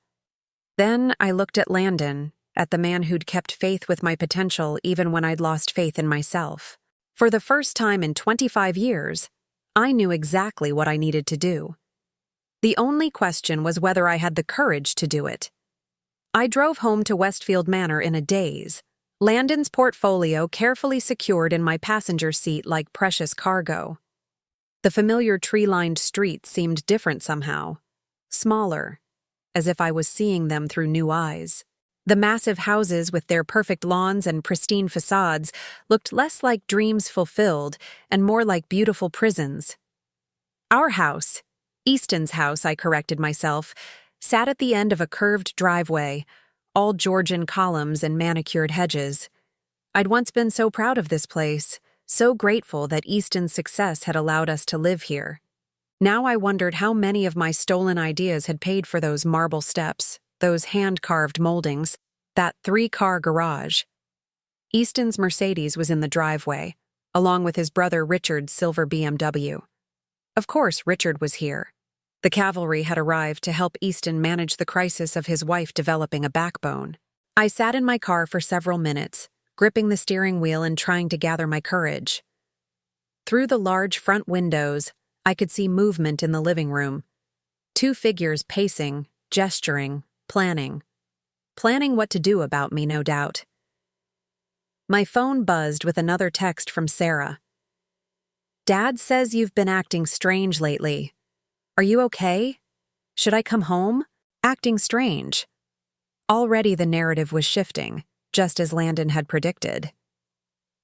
Then I looked at Landon, at the man who'd kept faith with my potential even when I'd lost faith in myself. For the first time in 25 years, I knew exactly what I needed to do. The only question was whether I had the courage to do it. I drove home to Westfield Manor in a daze, Landon's portfolio carefully secured in my passenger seat like precious cargo. The familiar tree-lined streets seemed different somehow, smaller, as if I was seeing them through new eyes. The massive houses with their perfect lawns and pristine facades looked less like dreams fulfilled and more like beautiful prisons. Our house, Easton's house, I corrected myself, sat at the end of a curved driveway, all Georgian columns and manicured hedges. I'd once been so proud of this place, so grateful that Easton's success had allowed us to live here. Now I wondered how many of my stolen ideas had paid for those marble steps, those hand-carved moldings, that 3-car garage. Easton's Mercedes was in the driveway, along with his brother Richard's silver BMW. Of course, Richard was here. The cavalry had arrived to help Easton manage the crisis of his wife developing a backbone. I sat in my car for several minutes, gripping the steering wheel and trying to gather my courage. Through the large front windows, I could see movement in the living room. 2 figures pacing, gesturing, planning. Planning what to do about me, no doubt. My phone buzzed with another text from Sarah. Dad says you've been acting strange lately. Are you okay? Should I come home? Acting strange. Already the narrative was shifting, just as Landon had predicted.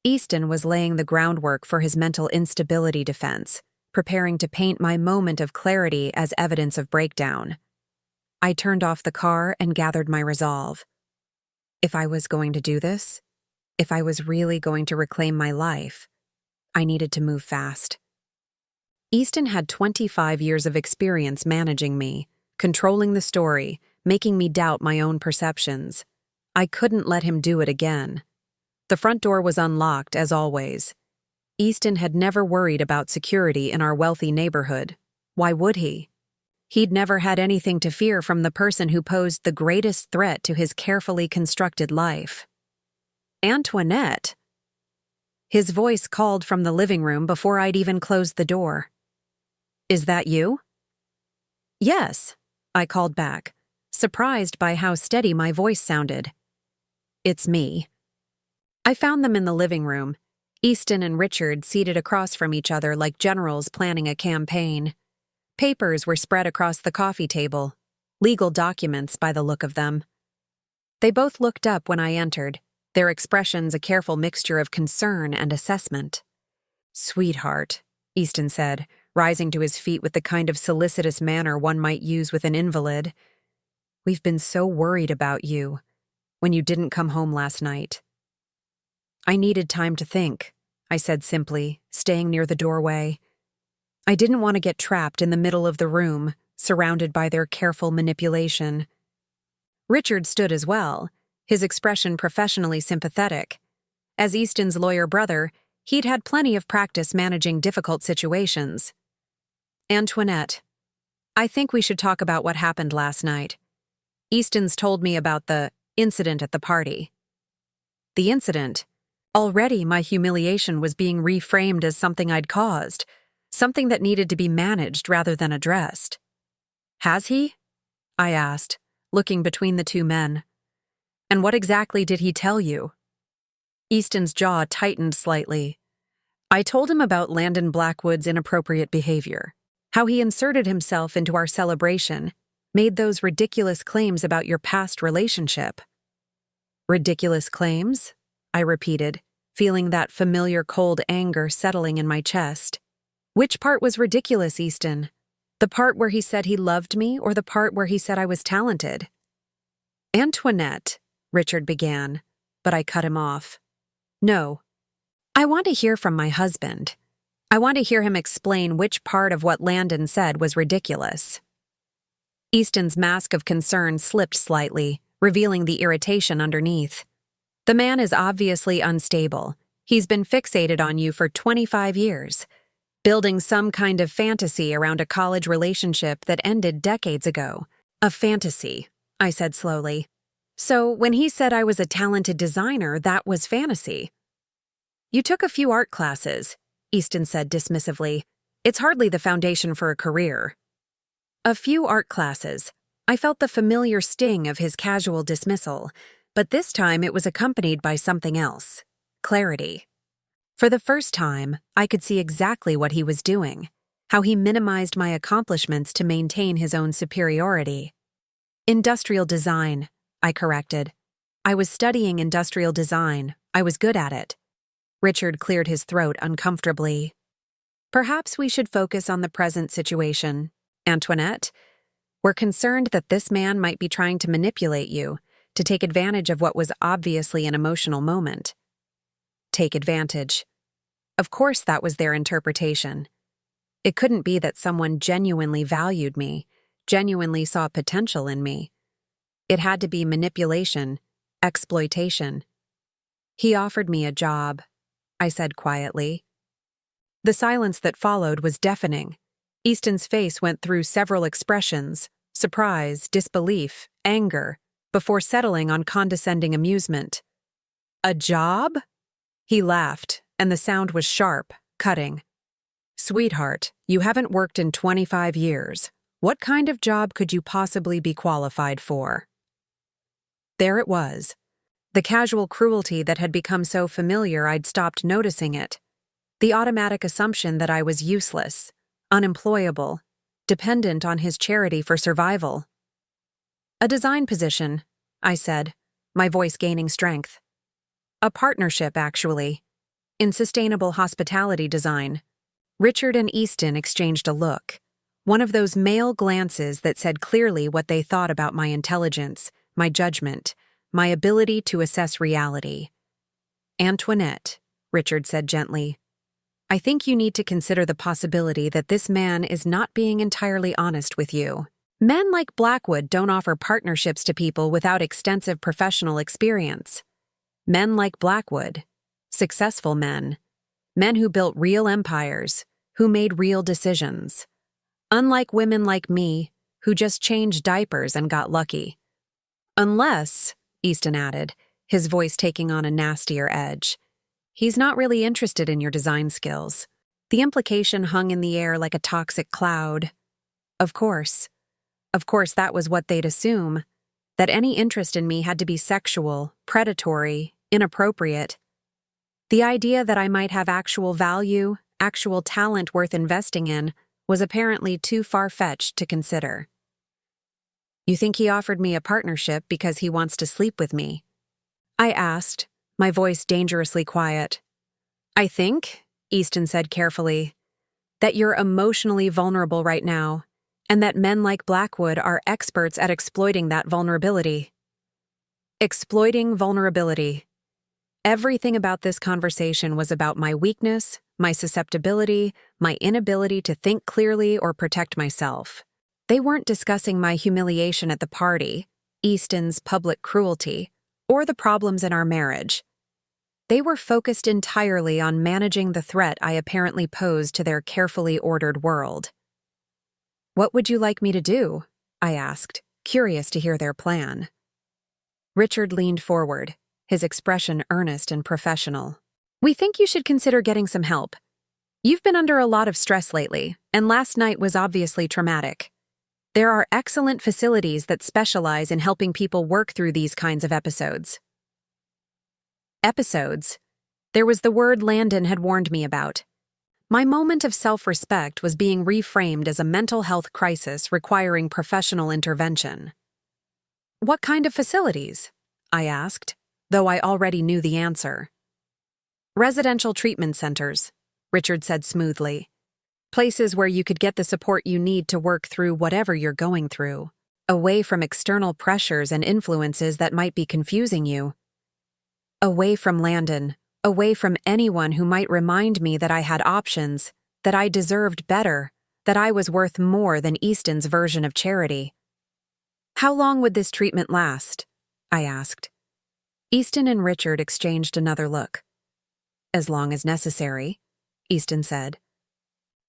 Easton was laying the groundwork for his mental instability defense, preparing to paint my moment of clarity as evidence of breakdown. I turned off the car and gathered my resolve. If I was going to do this, if I was really going to reclaim my life, I needed to move fast. Easton had 25 years of experience managing me, controlling the story, making me doubt my own perceptions. I couldn't let him do it again. The front door was unlocked, as always. Easton had never worried about security in our wealthy neighborhood. Why would he? He'd never had anything to fear from the person who posed the greatest threat to his carefully constructed life. Antoinette! His voice called from the living room before I'd even closed the door. Is that you? Yes, I called back, surprised by how steady my voice sounded. It's me. I found them in the living room, Easton and Richard seated across from each other like generals planning a campaign. Papers were spread across the coffee table, legal documents by the look of them. They both looked up when I entered, their expressions a careful mixture of concern and assessment. Sweetheart, Easton said, rising to his feet with the kind of solicitous manner one might use with an invalid. We've been so worried about you when you didn't come home last night. I needed time to think, I said simply, staying near the doorway. I didn't want to get trapped in the middle of the room, surrounded by their careful manipulation. Richard stood as well, his expression professionally sympathetic. As Easton's lawyer brother, he'd had plenty of practice managing difficult situations. Antoinette, I think we should talk about what happened last night. Easton's told me about the incident at the party. The incident? Already my humiliation was being reframed as something I'd caused, something that needed to be managed rather than addressed. Has he? I asked, looking between the 2 men. And what exactly did he tell you? Easton's jaw tightened slightly. I told him about Landon Blackwood's inappropriate behavior, how he inserted himself into our celebration, made those ridiculous claims about your past relationship. Ridiculous claims? I repeated, feeling that familiar cold anger settling in my chest. Which part was ridiculous, Easton? The part where he said he loved me or the part where he said I was talented? Antoinette, Richard began, but I cut him off. No. I want to hear from my husband. I want to hear him explain which part of what Landon said was ridiculous. Easton's mask of concern slipped slightly, revealing the irritation underneath. The man is obviously unstable. He's been fixated on you for 25 years, building some kind of fantasy around a college relationship that ended decades ago. A fantasy, I said slowly. So when he said I was a talented designer, that was fantasy. You took a few art classes, Easton said dismissively. It's hardly the foundation for a career. A few art classes. I felt the familiar sting of his casual dismissal, but this time it was accompanied by something else. Clarity. For the first time, I could see exactly what he was doing, how he minimized my accomplishments to maintain his own superiority. Industrial design, I corrected. I was studying industrial design. I was good at it. Richard cleared his throat uncomfortably. Perhaps we should focus on the present situation. Antoinette, we're concerned that this man might be trying to manipulate you, to take advantage of what was obviously an emotional moment. Take advantage. Of course that was their interpretation. It couldn't be that someone genuinely valued me, genuinely saw potential in me. It had to be manipulation, exploitation. He offered me a job, I said quietly. The silence that followed was deafening. Easton's face went through several expressions, surprise, disbelief, anger, before settling on condescending amusement. A job? He laughed, and the sound was sharp, cutting. Sweetheart, you haven't worked in 25 years. What kind of job could you possibly be qualified for? There it was. The casual cruelty that had become so familiar I'd stopped noticing it. The automatic assumption that I was useless, unemployable, dependent on his charity for survival. A design position, I said, my voice gaining strength. A partnership, actually, in sustainable hospitality design. Richard and Easton exchanged a look, one of those male glances that said clearly what they thought about my intelligence, my judgment, my ability to assess reality. Antoinette, Richard said gently, I think you need to consider the possibility that this man is not being entirely honest with you. Men like Blackwood don't offer partnerships to people without extensive professional experience. Men like Blackwood, successful men who built real empires, who made real decisions. Unlike women like me, who just changed diapers and got lucky. Unless, Easton added, his voice taking on a nastier edge, he's not really interested in your design skills. The implication hung in the air like a toxic cloud. Of course that was what they'd assume, that any interest in me had to be sexual, predatory, inappropriate. The idea that I might have actual value, actual talent worth investing in, was apparently too far-fetched to consider. You think he offered me a partnership because he wants to sleep with me? I asked, my voice dangerously quiet. I think, Easton said carefully, that you're emotionally vulnerable right now, and that men like Blackwood are experts at exploiting that vulnerability. Exploiting vulnerability. Everything about this conversation was about my weakness, my susceptibility, my inability to think clearly or protect myself. They weren't discussing my humiliation at the party, Easton's public cruelty, or the problems in our marriage. They were focused entirely on managing the threat I apparently posed to their carefully ordered world. What would you like me to do? I asked, curious to hear their plan. Richard leaned forward, his expression earnest and professional. We think you should consider getting some help. You've been under a lot of stress lately, and last night was obviously traumatic. There are excellent facilities that specialize in helping people work through these kinds of episodes. Episodes? There was the word Landon had warned me about. My moment of self-respect was being reframed as a mental health crisis requiring professional intervention. What kind of facilities? I asked, though I already knew the answer. Residential treatment centers, Richard said smoothly. Places where you could get the support you need to work through whatever you're going through. away from external pressures and influences that might be confusing you. Away from Landon, away from anyone who might remind me that I had options, that I deserved better, that I was worth more than Easton's version of charity. "How long would this treatment last?" I asked. Easton and Richard exchanged another look. "As long as necessary," Easton said.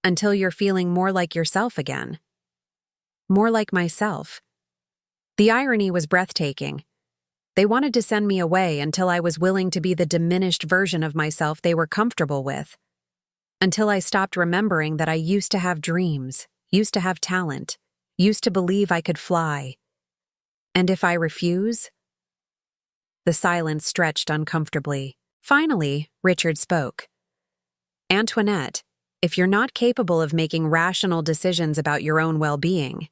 "Until you're feeling more like yourself again." More like myself. The irony was breathtaking. They wanted to send me away until I was willing to be the diminished version of myself they were comfortable with. Until I stopped remembering that I used to have dreams, used to have talent, used to believe I could fly. And if I refuse? The silence stretched uncomfortably. Finally, Richard spoke. "Antoinette, if you're not capable of making rational decisions about your own well-being,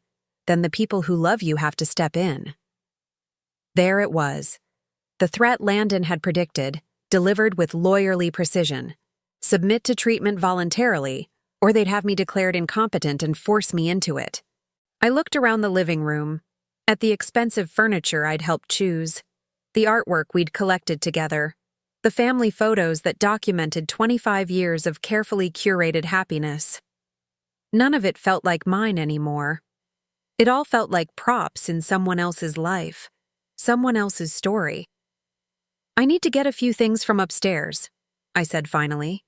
then the people who love you have to step in." There it was. The threat Landon had predicted, delivered with lawyerly precision. Submit to treatment voluntarily, or they'd have me declared incompetent and force me into it. I looked around the living room, at the expensive furniture I'd helped choose, the artwork we'd collected together, the family photos that documented 25 years of carefully curated happiness. None of it felt like mine anymore. It all felt like props in someone else's life, someone else's story. "I need to get a few things from upstairs," I said finally.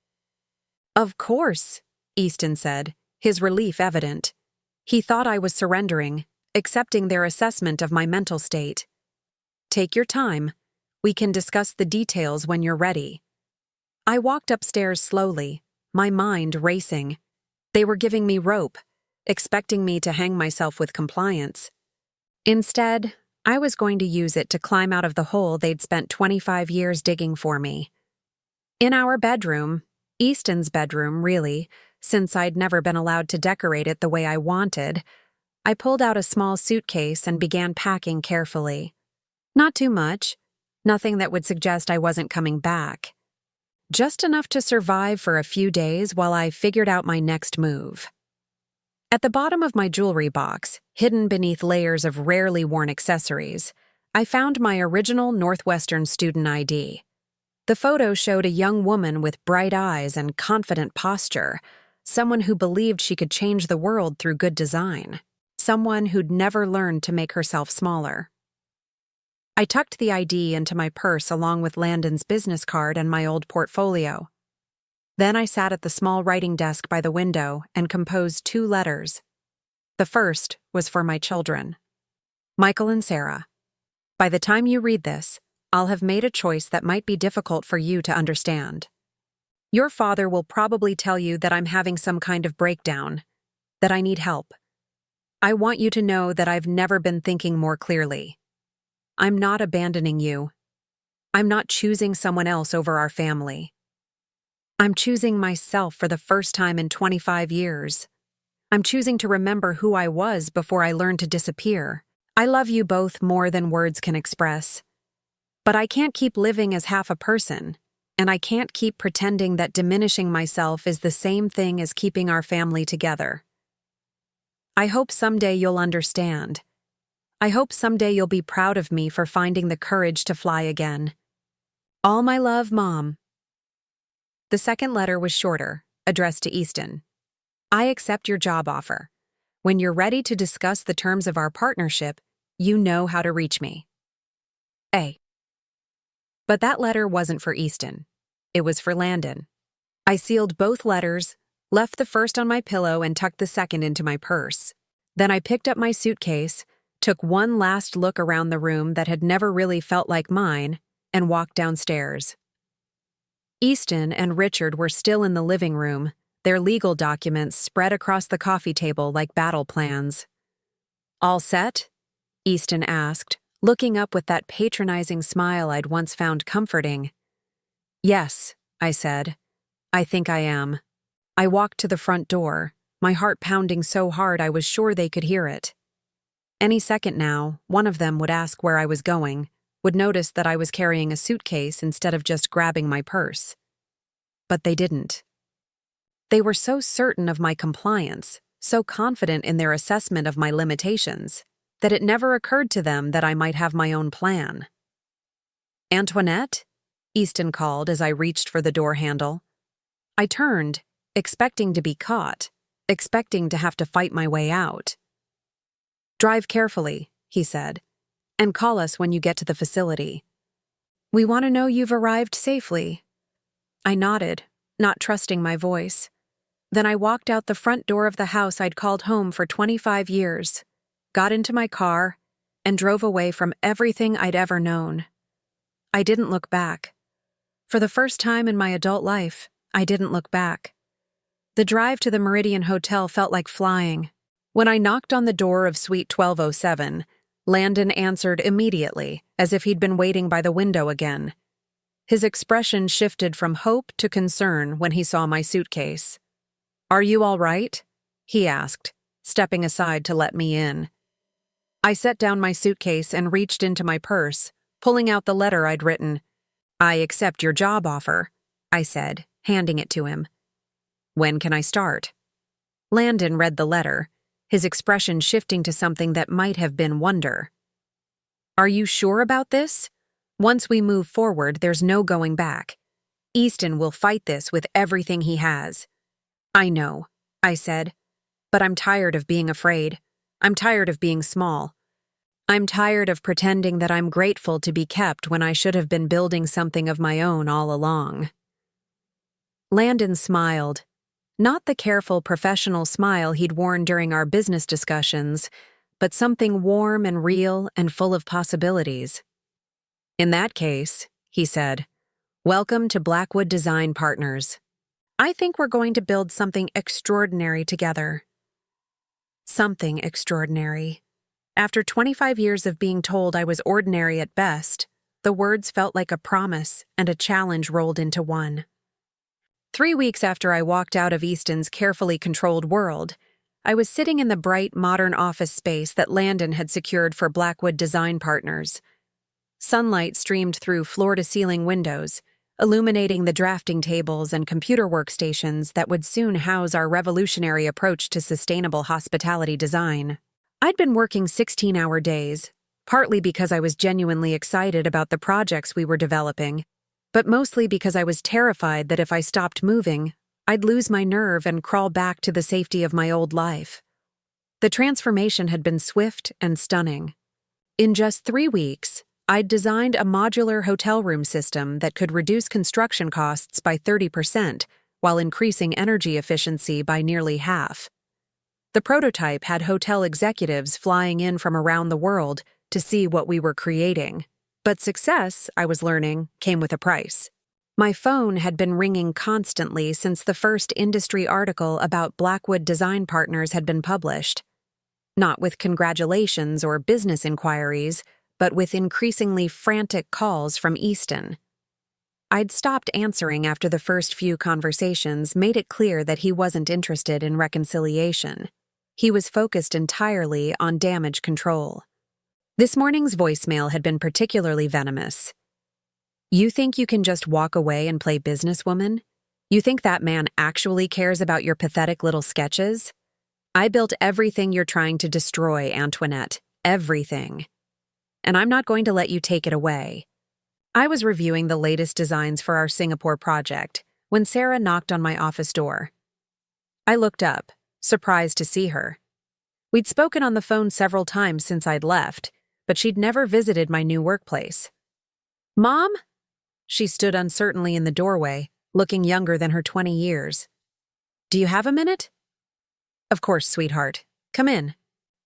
"Of course," Easton said, his relief evident. He thought I was surrendering, accepting their assessment of my mental state. "Take your time. We can discuss the details when you're ready." I walked upstairs slowly, my mind racing. They were giving me rope, expecting me to hang myself with compliance. Instead, I was going to use it to climb out of the hole they'd spent 25 years digging for me. In our bedroom, Easton's bedroom, really, since I'd never been allowed to decorate it the way I wanted, I pulled out a small suitcase and began packing carefully. Not too much, nothing that would suggest I wasn't coming back. Just enough to survive for a few days while I figured out my next move. At the bottom of my jewelry box, hidden beneath layers of rarely worn accessories, I found my original Northwestern student ID. The photo showed a young woman with bright eyes and confident posture, someone who believed she could change the world through good design, someone who'd never learned to make herself smaller. I tucked the ID into my purse along with Landon's business card and my old portfolio. Then I sat at the small writing desk by the window and composed 2 letters. The first was for my children. Michael and Sarah. By the time you read this, I'll have made a choice that might be difficult for you to understand. Your father will probably tell you that I'm having some kind of breakdown, that I need help. I want you to know that I've never been thinking more clearly. I'm not abandoning you. I'm not choosing someone else over our family. I'm choosing myself for the first time in 25 years. I'm choosing to remember who I was before I learned to disappear. I love you both more than words can express. But I can't keep living as half a person, and I can't keep pretending that diminishing myself is the same thing as keeping our family together. I hope someday you'll understand. I hope someday you'll be proud of me for finding the courage to fly again. All my love, Mom. The second letter was shorter, addressed to Easton. I accept your job offer. When you're ready to discuss the terms of our partnership, you know how to reach me. A. But that letter wasn't for Easton. It was for Landon. I sealed both letters, left the first on my pillow and tucked the second into my purse. Then I picked up my suitcase, took one last look around the room that had never really felt like mine, and walked downstairs. Easton and Richard were still in the living room, their legal documents spread across the coffee table like battle plans. "All set?" Easton asked, looking up with that patronizing smile I'd once found comforting. "Yes," I said. "I think I am." I walked to the front door, my heart pounding so hard I was sure they could hear it. Any second now, one of them would ask where I was going, would notice that I was carrying a suitcase instead of just grabbing my purse. But they didn't. They were so certain of my compliance, so confident in their assessment of my limitations, that it never occurred to them that I might have my own plan. "Antoinette?" Easton called as I reached for the door handle. I turned, expecting to be caught, expecting to have to fight my way out. "Drive carefully," he said, "and call us when you get to the facility. We want to know you've arrived safely." I nodded, not trusting my voice. Then I walked out the front door of the house I'd called home for 25 years, got into my car, and drove away from everything I'd ever known. I didn't look back. For the first time in my adult life, I didn't look back. The drive to the Meridian Hotel felt like flying. When I knocked on the door of Suite 1207, Landon answered immediately, as if he'd been waiting by the window again. His expression shifted from hope to concern when he saw my suitcase. "Are you all right?" he asked, stepping aside to let me in. I set down my suitcase and reached into my purse, pulling out the letter I'd written. "I accept your job offer," I said, handing it to him. "When can I start?" Landon read the letter, his expression shifting to something that might have been wonder. "Are you sure about this? Once we move forward, there's no going back. Easton will fight this with everything he has." "I know," I said, "but I'm tired of being afraid. I'm tired of being small. I'm tired of pretending that I'm grateful to be kept when I should have been building something of my own all along." Landon smiled. Not the careful professional smile he'd worn during our business discussions, but something warm and real and full of possibilities. "In that case," he said, "welcome to Blackwood Design Partners. I think we're going to build something extraordinary together." Something extraordinary. After 25 years of being told I was ordinary at best, the words felt like a promise and a challenge rolled into one. 3 weeks after I walked out of Easton's carefully controlled world, I was sitting in the bright, modern office space that Landon had secured for Blackwood Design Partners. Sunlight streamed through floor-to-ceiling windows, illuminating the drafting tables and computer workstations that would soon house our revolutionary approach to sustainable hospitality design. I'd been working 16-hour days, partly because I was genuinely excited about the projects we were developing, but mostly because I was terrified that if I stopped moving, I'd lose my nerve and crawl back to the safety of my old life. The transformation had been swift and stunning. In just 3 weeks, I'd designed a modular hotel room system that could reduce construction costs by 30% while increasing energy efficiency by nearly half. The prototype had hotel executives flying in from around the world to see what we were creating. But success, I was learning, came with a price. My phone had been ringing constantly since the first industry article about Blackwood Design Partners had been published. Not with congratulations or business inquiries, but with increasingly frantic calls from Easton. I'd stopped answering after the first few conversations made it clear that he wasn't interested in reconciliation. He was focused entirely on damage control. This morning's voicemail had been particularly venomous. "You think you can just walk away and play businesswoman? You think that man actually cares about your pathetic little sketches? I built everything you're trying to destroy, Antoinette. Everything. And I'm not going to let you take it away." I was reviewing the latest designs for our Singapore project when Sarah knocked on my office door. I looked up, surprised to see her. We'd spoken on the phone several times since I'd left, but she'd never visited my new workplace. "Mom?" She stood uncertainly in the doorway, looking younger than her 20 years. "Do you have a minute?" "Of course, sweetheart. Come in."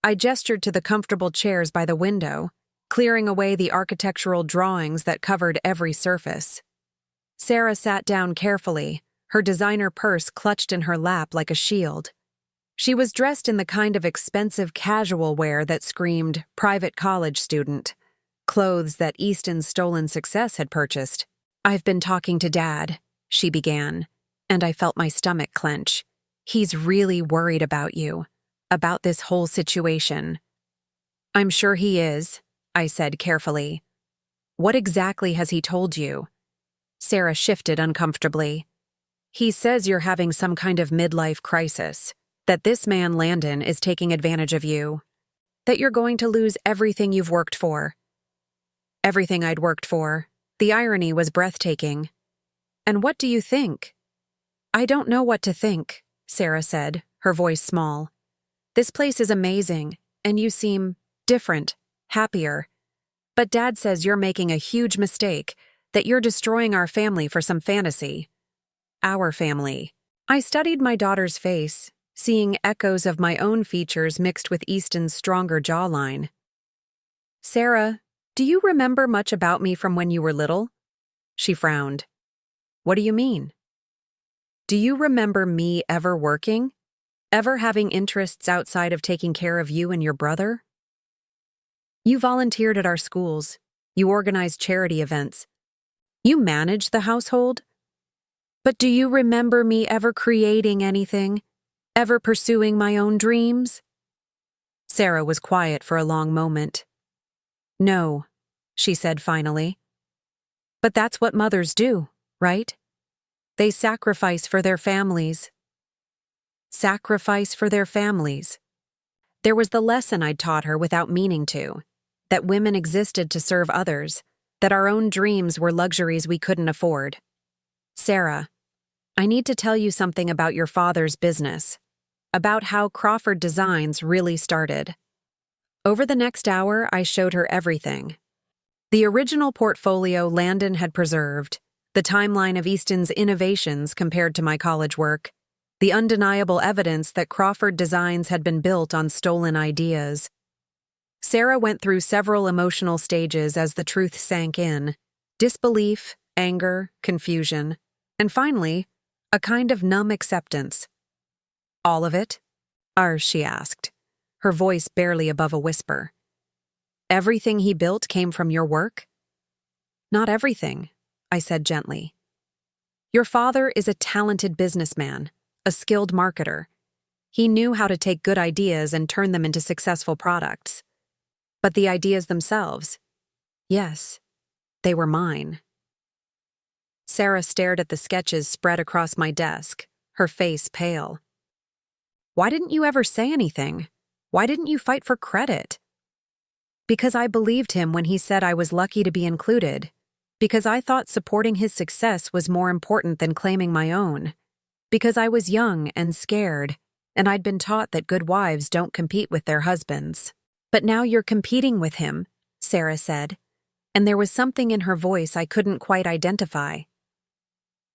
I gestured to the comfortable chairs by the window, clearing away the architectural drawings that covered every surface. Sarah sat down carefully, her designer purse clutched in her lap like a shield. She was dressed in the kind of expensive casual wear that screamed private college student, clothes that Easton's stolen success had purchased. "I've been talking to Dad," she began, and I felt my stomach clench. "He's really worried about you, about this whole situation." "I'm sure he is," I said carefully. "What exactly has he told you?" Sarah shifted uncomfortably. "He says you're having some kind of midlife crisis, that this man Landon is taking advantage of you." That you're going to lose everything you've worked for. Everything I'd worked for. The irony was breathtaking. And what do you think? I don't know what to think, Sarah said, her voice small. This place is amazing, and you seem different, happier. But Dad says you're making a huge mistake, that you're destroying our family for some fantasy. Our family. I studied my daughter's face, seeing echoes of my own features mixed with Easton's stronger jawline. Sarah, do you remember much about me from when you were little? She frowned. What do you mean? Do you remember me ever working? Ever having interests outside of taking care of you and your brother? You volunteered at our schools. You organized charity events. You managed the household. But do you remember me ever creating anything? Ever pursuing my own dreams? Sarah was quiet for a long moment. No, she said finally. But that's what mothers do, right? They sacrifice for their families. Sacrifice for their families. There was the lesson I'd taught her without meaning to, that women existed to serve others, that our own dreams were luxuries we couldn't afford. Sarah, I need to tell you something about your father's business, about how Crawford Designs really started. Over the next hour, I showed her everything. The original portfolio Landon had preserved, the timeline of Easton's innovations compared to my college work, the undeniable evidence that Crawford Designs had been built on stolen ideas. Sarah went through several emotional stages as the truth sank in: disbelief, anger, confusion, and finally, a kind of numb acceptance. All of it? She asked, her voice barely above a whisper. Everything he built came from your work? Not everything, I said gently. Your father is a talented businessman, a skilled marketer. He knew how to take good ideas and turn them into successful products. But the ideas themselves, yes, they were mine. Sarah stared at the sketches spread across my desk, her face pale. Why didn't you ever say anything? Why didn't you fight for credit? Because I believed him when he said I was lucky to be included. Because I thought supporting his success was more important than claiming my own. Because I was young and scared, and I'd been taught that good wives don't compete with their husbands. But now you're competing with him, Sarah said, and there was something in her voice I couldn't quite identify.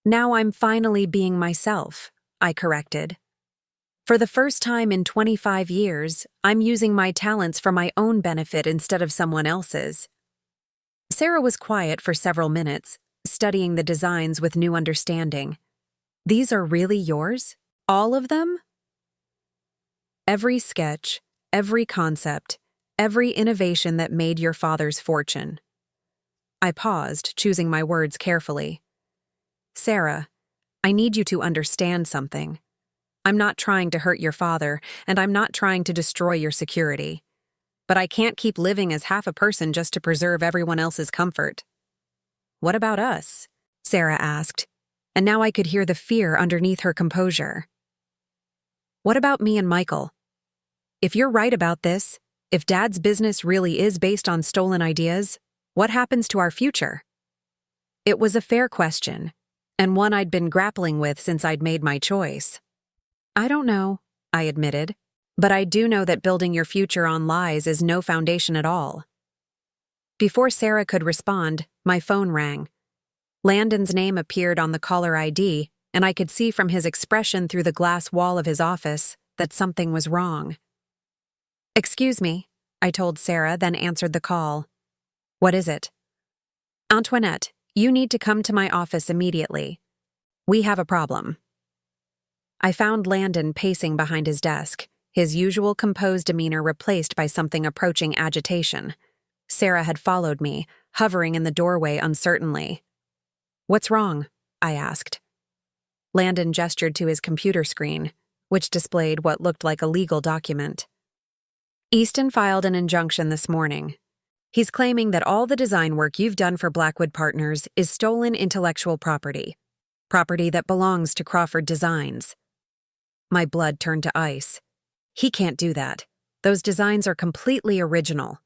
Now I'm finally being myself, I corrected. For the first time in 25 years, I'm using my talents for my own benefit instead of someone else's. Sarah was quiet for several minutes, studying the designs with new understanding. These are really yours? All of them? Every sketch, every concept, every innovation that made your father's fortune. I paused, choosing my words carefully. Sarah, I need you to understand something. I'm not trying to hurt your father, and I'm not trying to destroy your security. But I can't keep living as half a person just to preserve everyone else's comfort. What about us? Sarah asked, and now I could hear the fear underneath her composure. What about me and Michael? If you're right about this, if Dad's business really is based on stolen ideas, what happens to our future? It was a fair question, and one I'd been grappling with since I'd made my choice. I don't know, I admitted, but I do know that building your future on lies is no foundation at all. Before Sarah could respond, my phone rang. Landon's name appeared on the caller ID, and I could see from his expression through the glass wall of his office that something was wrong. Excuse me, I told Sarah, then answered the call. What is it? Antoinette, you need to come to my office immediately. We have a problem. I found Landon pacing behind his desk, his usual composed demeanor replaced by something approaching agitation. Sarah had followed me, hovering in the doorway uncertainly. What's wrong? I asked. Landon gestured to his computer screen, which displayed what looked like a legal document. Easton filed an injunction this morning. He's claiming that all the design work you've done for Blackwood Partners is stolen intellectual property that belongs to Crawford Designs. My blood turned to ice. He can't do that. Those designs are completely original.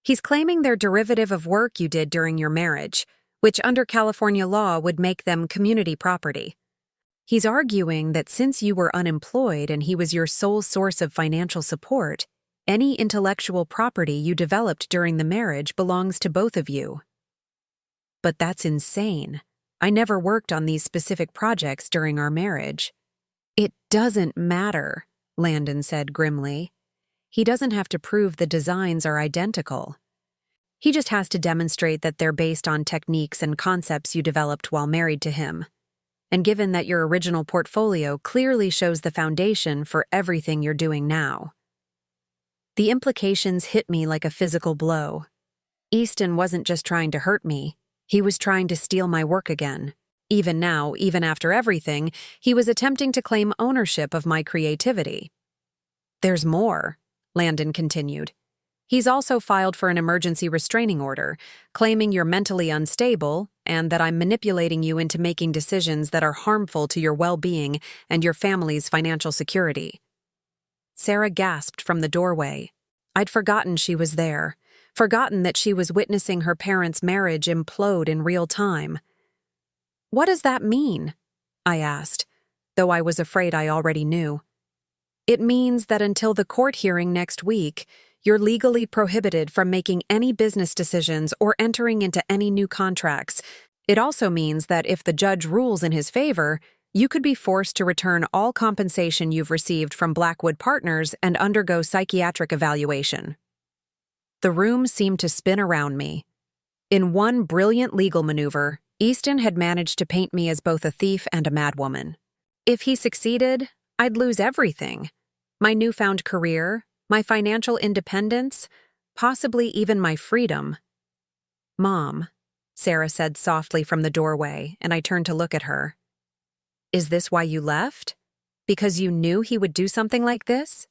He's claiming they're derivative of work you did during your marriage, which under California law would make them community property. He's arguing that since you were unemployed and he was your sole source of financial support, any intellectual property you developed during the marriage belongs to both of you. But that's insane. I never worked on these specific projects during our marriage. It doesn't matter, Landon said grimly. He doesn't have to prove the designs are identical. He just has to demonstrate that they're based on techniques and concepts you developed while married to him. And given that your original portfolio clearly shows the foundation for everything you're doing now. The implications hit me like a physical blow. Easton wasn't just trying to hurt me, he was trying to steal my work again. Even now, even after everything, he was attempting to claim ownership of my creativity. There's more, Landon continued. He's also filed for an emergency restraining order, claiming you're mentally unstable and that I'm manipulating you into making decisions that are harmful to your well-being and your family's financial security. Sarah gasped from the doorway. I'd forgotten she was there, forgotten that she was witnessing her parents' marriage implode in real time. What does that mean? I asked, though I was afraid I already knew. It means that until the court hearing next week, you're legally prohibited from making any business decisions or entering into any new contracts. It also means that if the judge rules in his favor, you could be forced to return all compensation you've received from Blackwood Partners and undergo psychiatric evaluation. The room seemed to spin around me. In one brilliant legal maneuver, Easton had managed to paint me as both a thief and a madwoman. If he succeeded, I'd lose everything. My newfound career, my financial independence, possibly even my freedom. Mom, Sarah said softly from the doorway, and I turned to look at her. Is this why you left? Because you knew he would do something like this?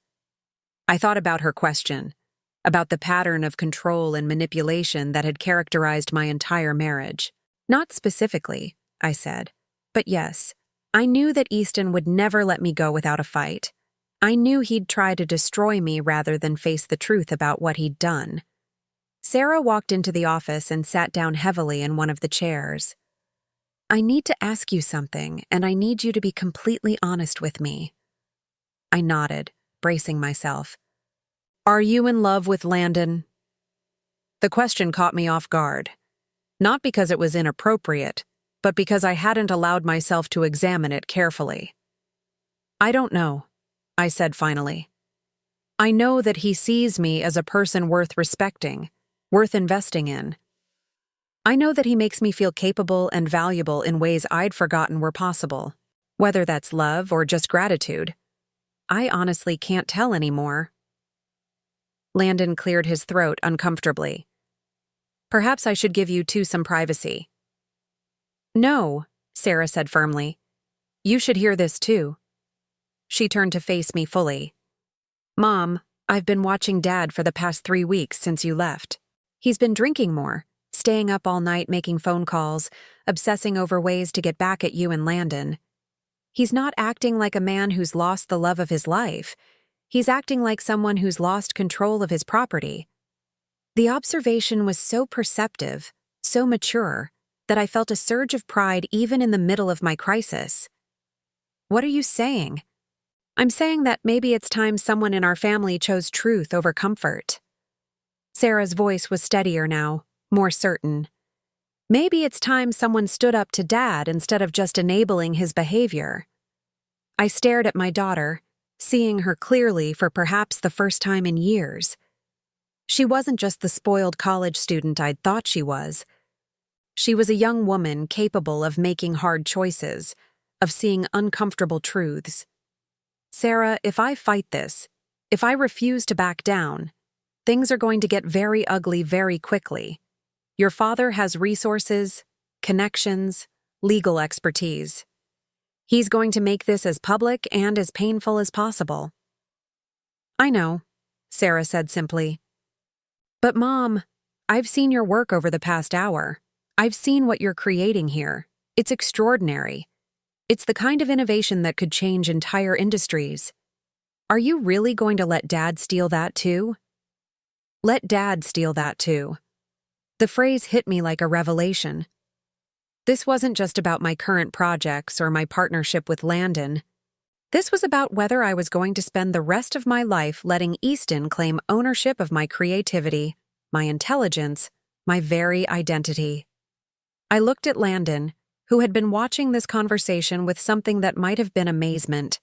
I thought about her question, about the pattern of control and manipulation that had characterized my entire marriage. Not specifically, I said, but yes, I knew that Easton would never let me go without a fight. I knew he'd try to destroy me rather than face the truth about what he'd done. Sarah walked into the office and sat down heavily in one of the chairs. I need to ask you something, and I need you to be completely honest with me. I nodded, bracing myself. Are you in love with Landon? The question caught me off guard. Not because it was inappropriate, but because I hadn't allowed myself to examine it carefully. I don't know, I said finally. I know that he sees me as a person worth respecting, worth investing in. I know that he makes me feel capable and valuable in ways I'd forgotten were possible, whether that's love or just gratitude. I honestly can't tell anymore. Landon cleared his throat uncomfortably. Perhaps I should give you two some privacy. No, Sarah said firmly. You should hear this too. She turned to face me fully. Mom, I've been watching Dad for the past 3 weeks since you left. He's been drinking more, staying up all night making phone calls, obsessing over ways to get back at you and Landon. He's not acting like a man who's lost the love of his life. He's acting like someone who's lost control of his property. The observation was so perceptive, so mature, that I felt a surge of pride even in the middle of my crisis. What are you saying? I'm saying that maybe it's time someone in our family chose truth over comfort. Sarah's voice was steadier now, more certain. Maybe it's time someone stood up to Dad instead of just enabling his behavior. I stared at my daughter, seeing her clearly for perhaps the first time in years. She wasn't just the spoiled college student I'd thought she was. She was a young woman capable of making hard choices, of seeing uncomfortable truths. Sarah, if I fight this, if I refuse to back down, things are going to get very ugly very quickly. Your father has resources, connections, legal expertise. He's going to make this as public and as painful as possible. I know, Sarah said simply. But Mom, I've seen your work over the past hour. I've seen what you're creating here. It's extraordinary. It's the kind of innovation that could change entire industries. Are you really going to let Dad steal that too? Let Dad steal that too. The phrase hit me like a revelation. This wasn't just about my current projects or my partnership with Landon. This was about whether I was going to spend the rest of my life letting Easton claim ownership of my creativity, my intelligence, my very identity. I looked at Landon, who had been watching this conversation with something that might have been amazement.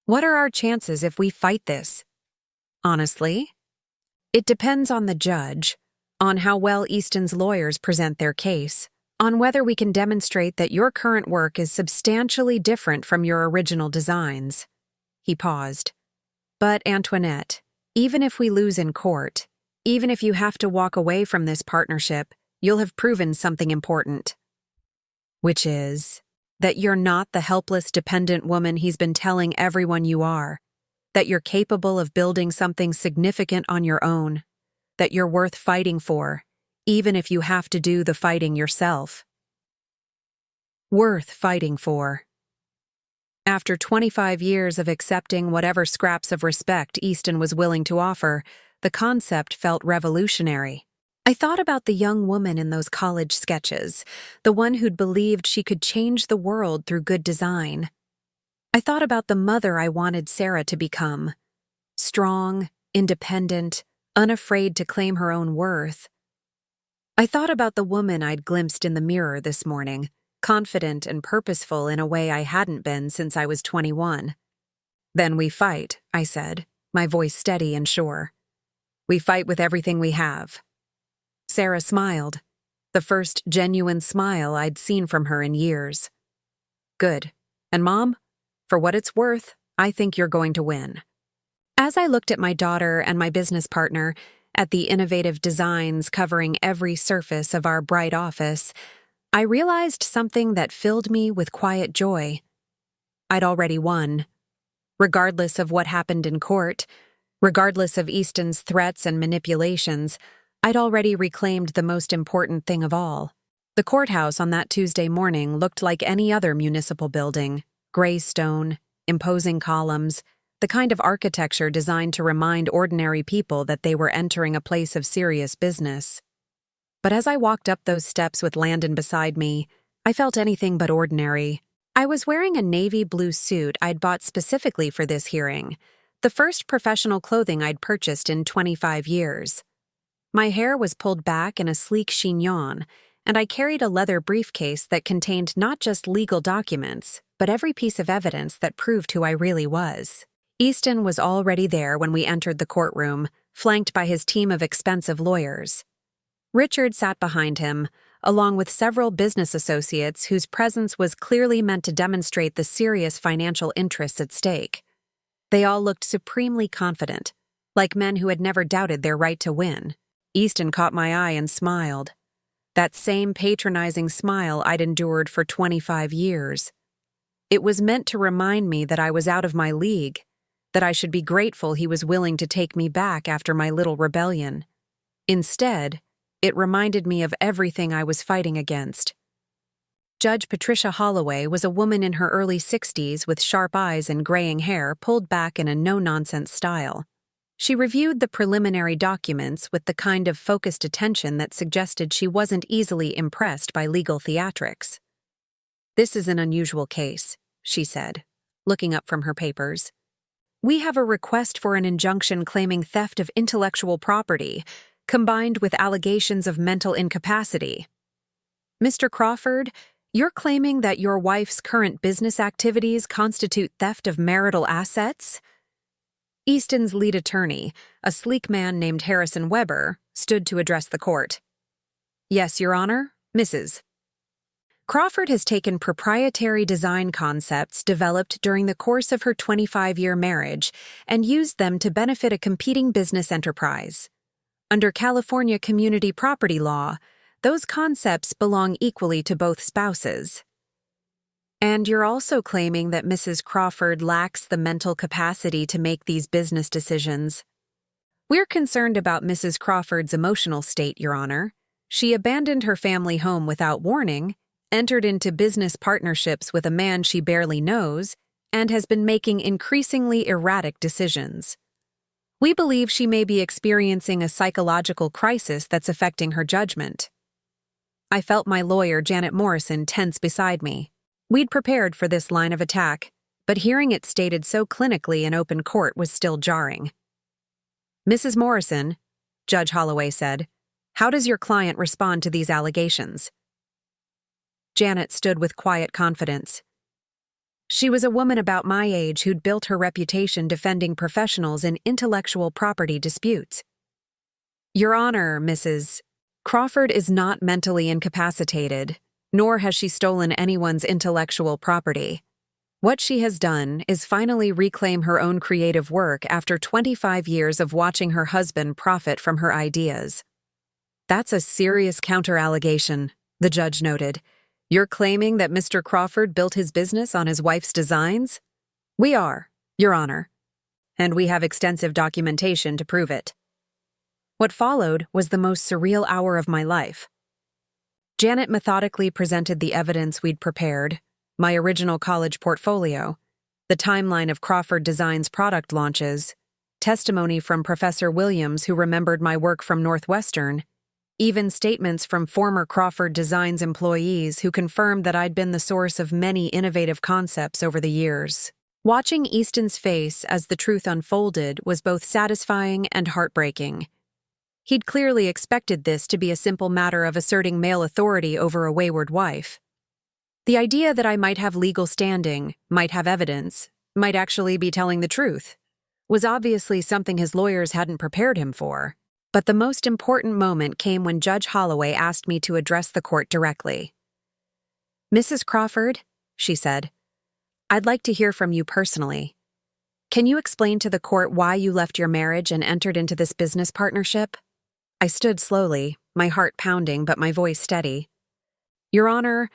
What are our chances if we fight this? Honestly, it depends on the judge, on how well Easton's lawyers present their case, on whether we can demonstrate that your current work is substantially different from your original designs. He paused. But, Antoinette, even if we lose in court, even if you have to walk away from this partnership, you'll have proven something important. Which is that you're not the helpless, dependent woman he's been telling everyone you are, that you're capable of building something significant on your own, that you're worth fighting for, even if you have to do the fighting yourself. Worth fighting for. After 25 years of accepting whatever scraps of respect Easton was willing to offer, the concept felt revolutionary. I thought about the young woman in those college sketches, the one who'd believed she could change the world through good design. I thought about the mother I wanted Sarah to become. Strong, independent, unafraid to claim her own worth. I thought about the woman I'd glimpsed in the mirror this morning, confident and purposeful in a way I hadn't been since I was 21. Then we fight, I said, my voice steady and sure. We fight with everything we have. Sarah smiled, the first genuine smile I'd seen from her in years. Good. And Mom, for what it's worth, I think you're going to win. As I looked at my daughter and my business partner, at the innovative designs covering every surface of our bright office, I realized something that filled me with quiet joy. I'd already won. Regardless of what happened in court, regardless of Easton's threats and manipulations, I'd already reclaimed the most important thing of all. The courthouse on that Tuesday morning looked like any other municipal building, gray stone, imposing columns, the kind of architecture designed to remind ordinary people that they were entering a place of serious business. But as I walked up those steps with Landon beside me, I felt anything but ordinary. I was wearing a navy blue suit I'd bought specifically for this hearing, the first professional clothing I'd purchased in 25 years. My hair was pulled back in a sleek chignon, and I carried a leather briefcase that contained not just legal documents, but every piece of evidence that proved who I really was. Easton was already there when we entered the courtroom, flanked by his team of expensive lawyers. Richard sat behind him, along with several business associates whose presence was clearly meant to demonstrate the serious financial interests at stake. They all looked supremely confident, like men who had never doubted their right to win. Easton caught my eye and smiled. That same patronizing smile I'd endured for 25 years. It was meant to remind me that I was out of my league, that I should be grateful he was willing to take me back after my little rebellion. Instead, it reminded me of everything I was fighting against. Judge Patricia Holloway was a woman in her early 60s with sharp eyes and graying hair pulled back in a no-nonsense style. She reviewed the preliminary documents with the kind of focused attention that suggested she wasn't easily impressed by legal theatrics. "This is an unusual case," she said, looking up from her papers. "We have a request for an injunction claiming theft of intellectual property, combined with allegations of mental incapacity. Mr. Crawford, you're claiming that your wife's current business activities constitute theft of marital assets?" Easton's lead attorney, a sleek man named Harrison Weber, stood to address the court. "Yes, Your Honor, Mrs. Crawford has taken proprietary design concepts developed during the course of her 25-year marriage and used them to benefit a competing business enterprise. Under California community property law, those concepts belong equally to both spouses. And you're also claiming that Mrs. Crawford lacks the mental capacity to make these business decisions. We're concerned about Mrs. Crawford's emotional state, Your Honor. She abandoned her family home without warning, entered into business partnerships with a man she barely knows, and has been making increasingly erratic decisions. We believe she may be experiencing a psychological crisis that's affecting her judgment. I felt my lawyer, Janet Morrison, tense beside me. We'd prepared for this line of attack, but hearing it stated so clinically in open court was still jarring. "Mrs. Morrison," Judge Holloway said, "how does your client respond to these allegations?" Janet stood with quiet confidence. She was a woman about my age who'd built her reputation defending professionals in intellectual property disputes. "Your Honor, Mrs. Crawford is not mentally incapacitated, nor has she stolen anyone's intellectual property. What she has done is finally reclaim her own creative work after 25 years of watching her husband profit from her ideas." "That's a serious counter-allegation," the judge noted. "You're claiming that Mr. Crawford built his business on his wife's designs?" "We are, Your Honor, and we have extensive documentation to prove it." What followed was the most surreal hour of my life. Janet methodically presented the evidence we'd prepared, my original college portfolio, the timeline of Crawford Designs product launches, testimony from Professor Williams who remembered my work from Northwestern, even statements from former Crawford Designs employees who confirmed that I'd been the source of many innovative concepts over the years. Watching Easton's face as the truth unfolded was both satisfying and heartbreaking. He'd clearly expected this to be a simple matter of asserting male authority over a wayward wife. The idea that I might have legal standing, might have evidence, might actually be telling the truth, was obviously something his lawyers hadn't prepared him for. But the most important moment came when Judge Holloway asked me to address the court directly. "Mrs. Crawford," she said, "I'd like to hear from you personally. Can you explain to the court why you left your marriage and entered into this business partnership?" I stood slowly, my heart pounding but my voice steady. "Your Honor,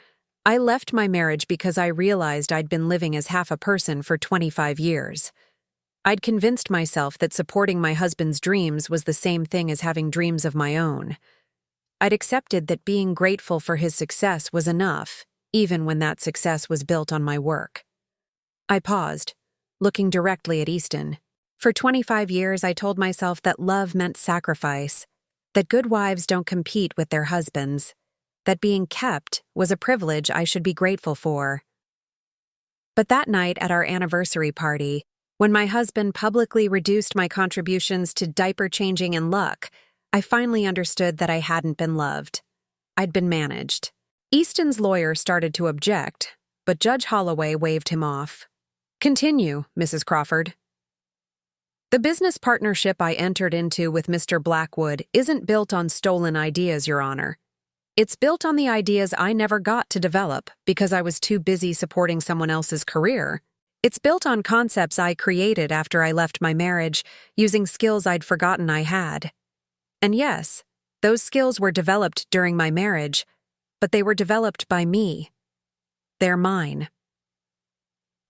I left my marriage because I realized I'd been living as half a person for 25 years. I'd convinced myself that supporting my husband's dreams was the same thing as having dreams of my own. I'd accepted that being grateful for his success was enough, even when that success was built on my work." I paused, looking directly at Easton. For 25 years, I told myself that love meant sacrifice, that good wives don't compete with their husbands, that being kept was a privilege I should be grateful for. But that night at our anniversary party, when my husband publicly reduced my contributions to diaper changing and luck, I finally understood that I hadn't been loved. I'd been managed. Easton's lawyer started to object, but Judge Holloway waved him off. "Continue, Mrs. Crawford." "The business partnership I entered into with Mr. Blackwood isn't built on stolen ideas, Your Honor. It's built on the ideas I never got to develop because I was too busy supporting someone else's career. It's built on concepts I created after I left my marriage, using skills I'd forgotten I had. And yes, those skills were developed during my marriage, but they were developed by me. They're mine."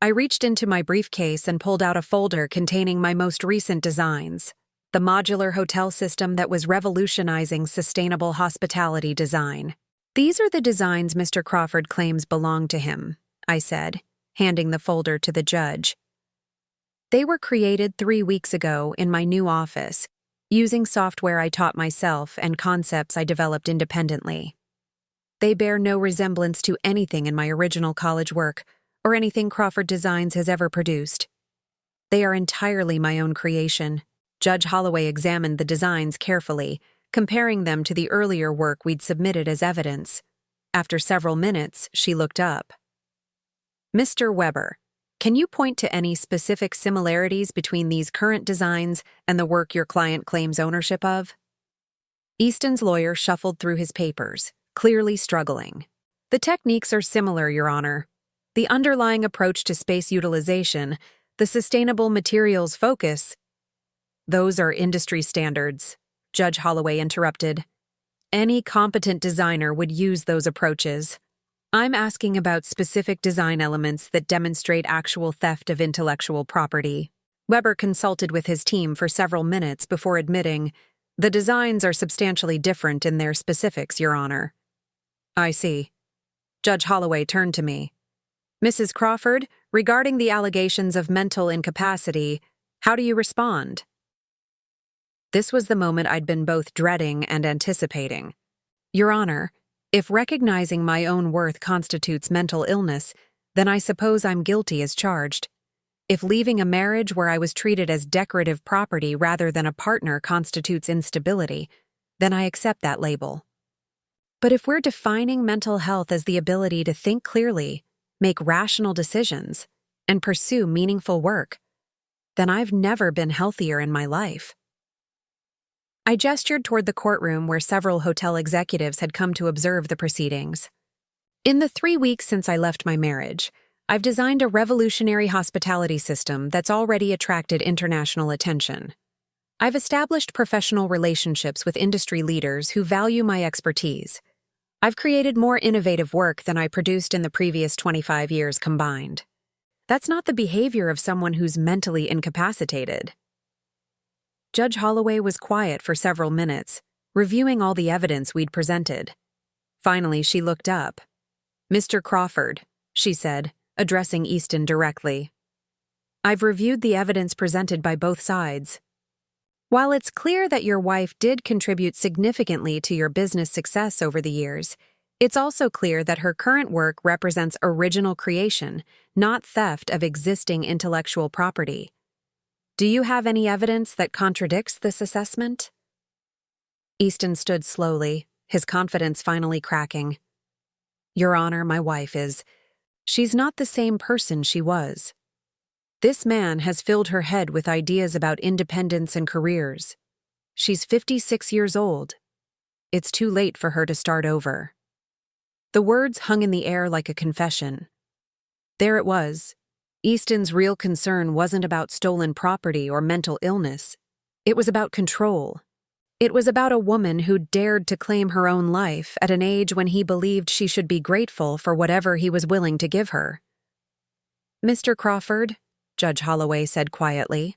I reached into my briefcase and pulled out a folder containing my most recent designs, the modular hotel system that was revolutionizing sustainable hospitality design. "These are the designs Mr. Crawford claims belong to him," I said, handing the folder to the judge. "They were created 3 weeks ago in my new office, using software I taught myself and concepts I developed independently. They bear no resemblance to anything in my original college work or anything Crawford Designs has ever produced. They are entirely my own creation." Judge Holloway examined the designs carefully, comparing them to the earlier work we'd submitted as evidence. After several minutes, she looked up. "Mr. Weber, can you point to any specific similarities between these current designs and the work your client claims ownership of?" Easton's lawyer shuffled through his papers, clearly struggling. "The techniques are similar, Your Honor. The underlying approach to space utilization, the sustainable materials focus—" "Those are industry standards," Judge Holloway interrupted. "Any competent designer would use those approaches. I'm asking about specific design elements that demonstrate actual theft of intellectual property." Weber consulted with his team for several minutes before admitting, "The designs are substantially different in their specifics, Your Honor." "I see." Judge Holloway turned to me. "Mrs. Crawford, Regarding the allegations of mental incapacity, how do you respond? This was the moment I'd been both dreading and anticipating. Your Honor, if recognizing my own worth constitutes mental illness, then I suppose I'm guilty as charged. If leaving a marriage where I was treated as decorative property rather than a partner constitutes instability, then I accept that label. But if we're defining mental health as the ability to think clearly, make rational decisions, and pursue meaningful work, then I've never been healthier in my life. I gestured toward the courtroom where several hotel executives had come to observe the proceedings. In the 3 weeks since I left my marriage, I've designed a revolutionary hospitality system that's already attracted international attention. I've established professional relationships with industry leaders who value my expertise. I've created more innovative work than I produced in the previous 25 years combined. That's not the behavior of someone who's mentally incapacitated. Judge Holloway was quiet for several minutes, reviewing all the evidence we'd presented. Finally, she looked up. "Mr. Crawford," she said, addressing Easton directly. "I've reviewed the evidence presented by both sides. While it's clear that your wife did contribute significantly to your business success over the years, it's also clear that her current work represents original creation, not theft of existing intellectual property. Do you have any evidence that contradicts this assessment?" Easton stood slowly, his confidence finally cracking. "Your Honor, my wife is. She's not the same person she was. This man has filled her head with ideas about independence and careers. She's 56 years old. It's too late for her to start over." The words hung in the air like a confession. There it was. Easton's real concern wasn't about stolen property or mental illness. It was about control. It was about a woman who dared to claim her own life at an age when he believed she should be grateful for whatever he was willing to give her. "Mr. Crawford," Judge Holloway said quietly,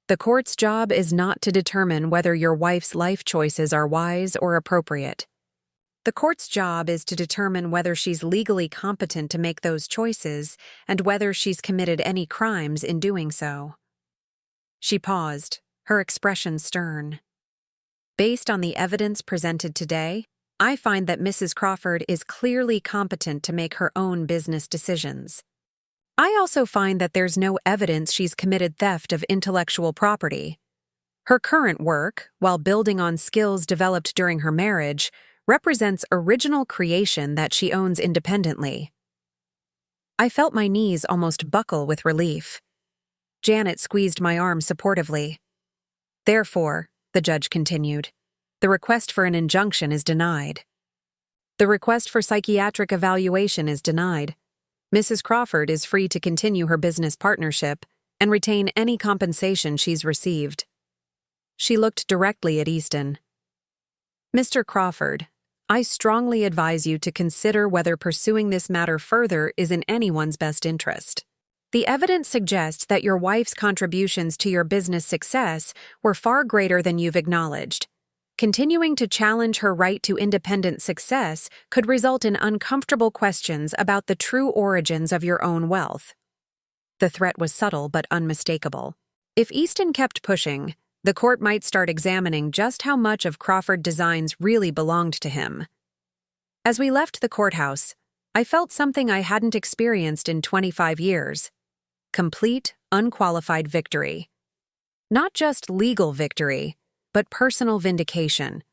"the court's job is not to determine whether your wife's life choices are wise or appropriate. The court's job is to determine whether she's legally competent to make those choices and whether she's committed any crimes in doing so." She paused, her expression stern. "Based on the evidence presented today, I find that Mrs. Crawford is clearly competent to make her own business decisions. I also find that there's no evidence she's committed theft of intellectual property. Her current work, while building on skills developed during her marriage, represents original creation that she owns independently." I felt my knees almost buckle with relief. Janet squeezed my arm supportively. "Therefore," the judge continued, "the request for an injunction is denied. The request for psychiatric evaluation is denied. Mrs. Crawford is free to continue her business partnership and retain any compensation she's received." She looked directly at Easton. "Mr. Crawford, I strongly advise you to consider whether pursuing this matter further is in anyone's best interest. The evidence suggests that your wife's contributions to your business success were far greater than you've acknowledged. Continuing to challenge her right to independent success could result in uncomfortable questions about the true origins of your own wealth." The threat was subtle but unmistakable. If Easton kept pushing, the court might start examining just how much of Crawford Designs really belonged to him. As we left the courthouse, I felt something I hadn't experienced in 25 years. Complete, unqualified victory. Not just legal victory, but personal vindication.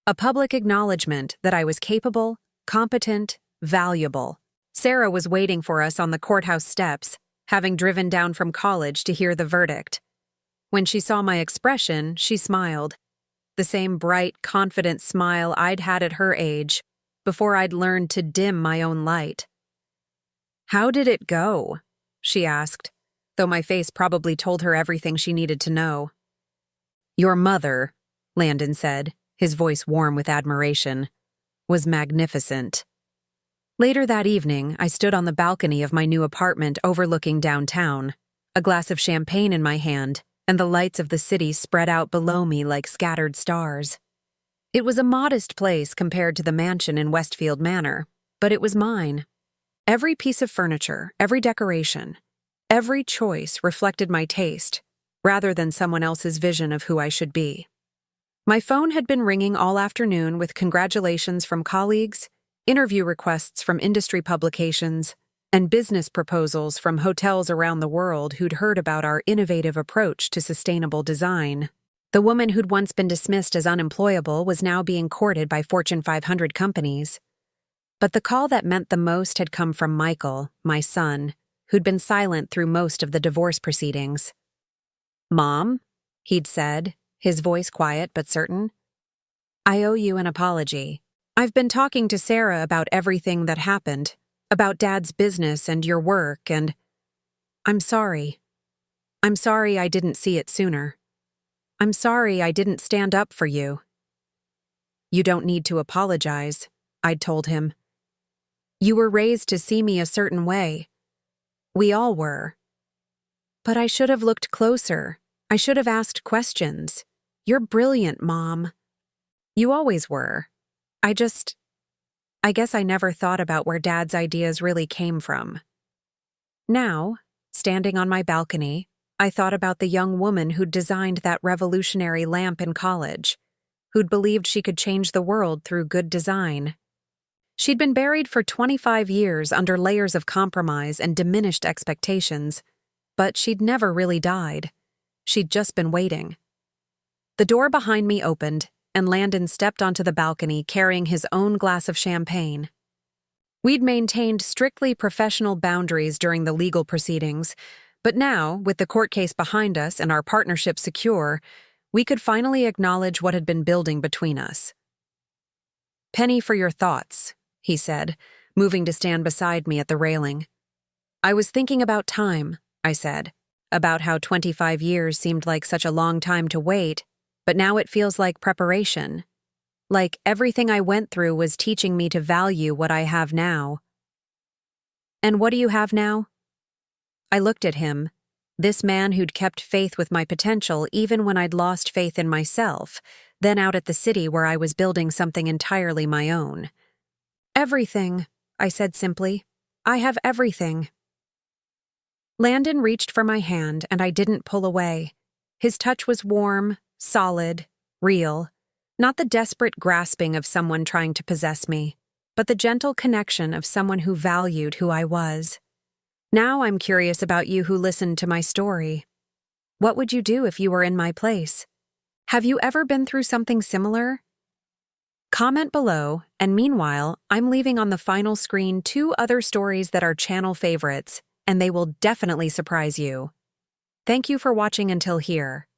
A public acknowledgement that I was capable, competent, valuable. Sarah was waiting for us on the courthouse steps, having driven down from college to hear the verdict. When she saw my expression, she smiled. The same bright, confident smile I'd had at her age, before I'd learned to dim my own light. "How did it go?" she asked, though my face probably told her everything she needed to know. "Your mother," Landon said, his voice warm with admiration, "was magnificent." Later that evening, I stood on the balcony of my new apartment overlooking downtown, a glass of champagne in my hand, and the lights of the city spread out below me like scattered stars. It was a modest place compared to the mansion in Westfield Manor, but it was mine. Every piece of furniture, every decoration, every choice reflected my taste, rather than someone else's vision of who I should be. My phone had been ringing all afternoon with congratulations from colleagues, interview requests from industry publications, and business proposals from hotels around the world who'd heard about our innovative approach to sustainable design. The woman who'd once been dismissed as unemployable was now being courted by Fortune 500 companies. But the call that meant the most had come from Michael, my son, who'd been silent through most of the divorce proceedings. "Mom," he'd said, his voice quiet but certain, "I owe you an apology. I've been talking to Sarah about everything that happened, about Dad's business and your work, and I'm sorry. I'm sorry I didn't see it sooner. I'm sorry I didn't stand up for you." "You don't need to apologize," I'd told him. "You were raised to see me a certain way. We all were. But I should have looked closer. I should have asked questions. You're brilliant, Mom." "You always were. I guess I never thought about where Dad's ideas really came from." Now, standing on my balcony, I thought about the young woman who'd designed that revolutionary lamp in college, who'd believed she could change the world through good design. She'd been buried for 25 years under layers of compromise and diminished expectations, but she'd never really died. She'd just been waiting. The door behind me opened, and Landon stepped onto the balcony carrying his own glass of champagne. We'd maintained strictly professional boundaries during the legal proceedings, but now, with the court case behind us and our partnership secure, we could finally acknowledge what had been building between us. "Penny for your thoughts," he said, moving to stand beside me at the railing. "I was thinking about time," I said, "about how 25 years seemed like such a long time to wait, but now it feels like preparation. Like everything I went through was teaching me to value what I have now." "And what do you have now?" I looked at him, this man who'd kept faith with my potential even when I'd lost faith in myself, then out at the city where I was building something entirely my own. "Everything," I said simply. "I have everything." Landon reached for my hand, and I didn't pull away. His touch was warm, solid, real, not the desperate grasping of someone trying to possess me, but the gentle connection of someone who valued who I was. Now I'm curious about you who listened to my story. What would you do if you were in my place? Have you ever been through something similar? Comment below, and meanwhile, I'm leaving on the final screen 2 other stories that are channel favorites, and they will definitely surprise you. Thank you for watching until here.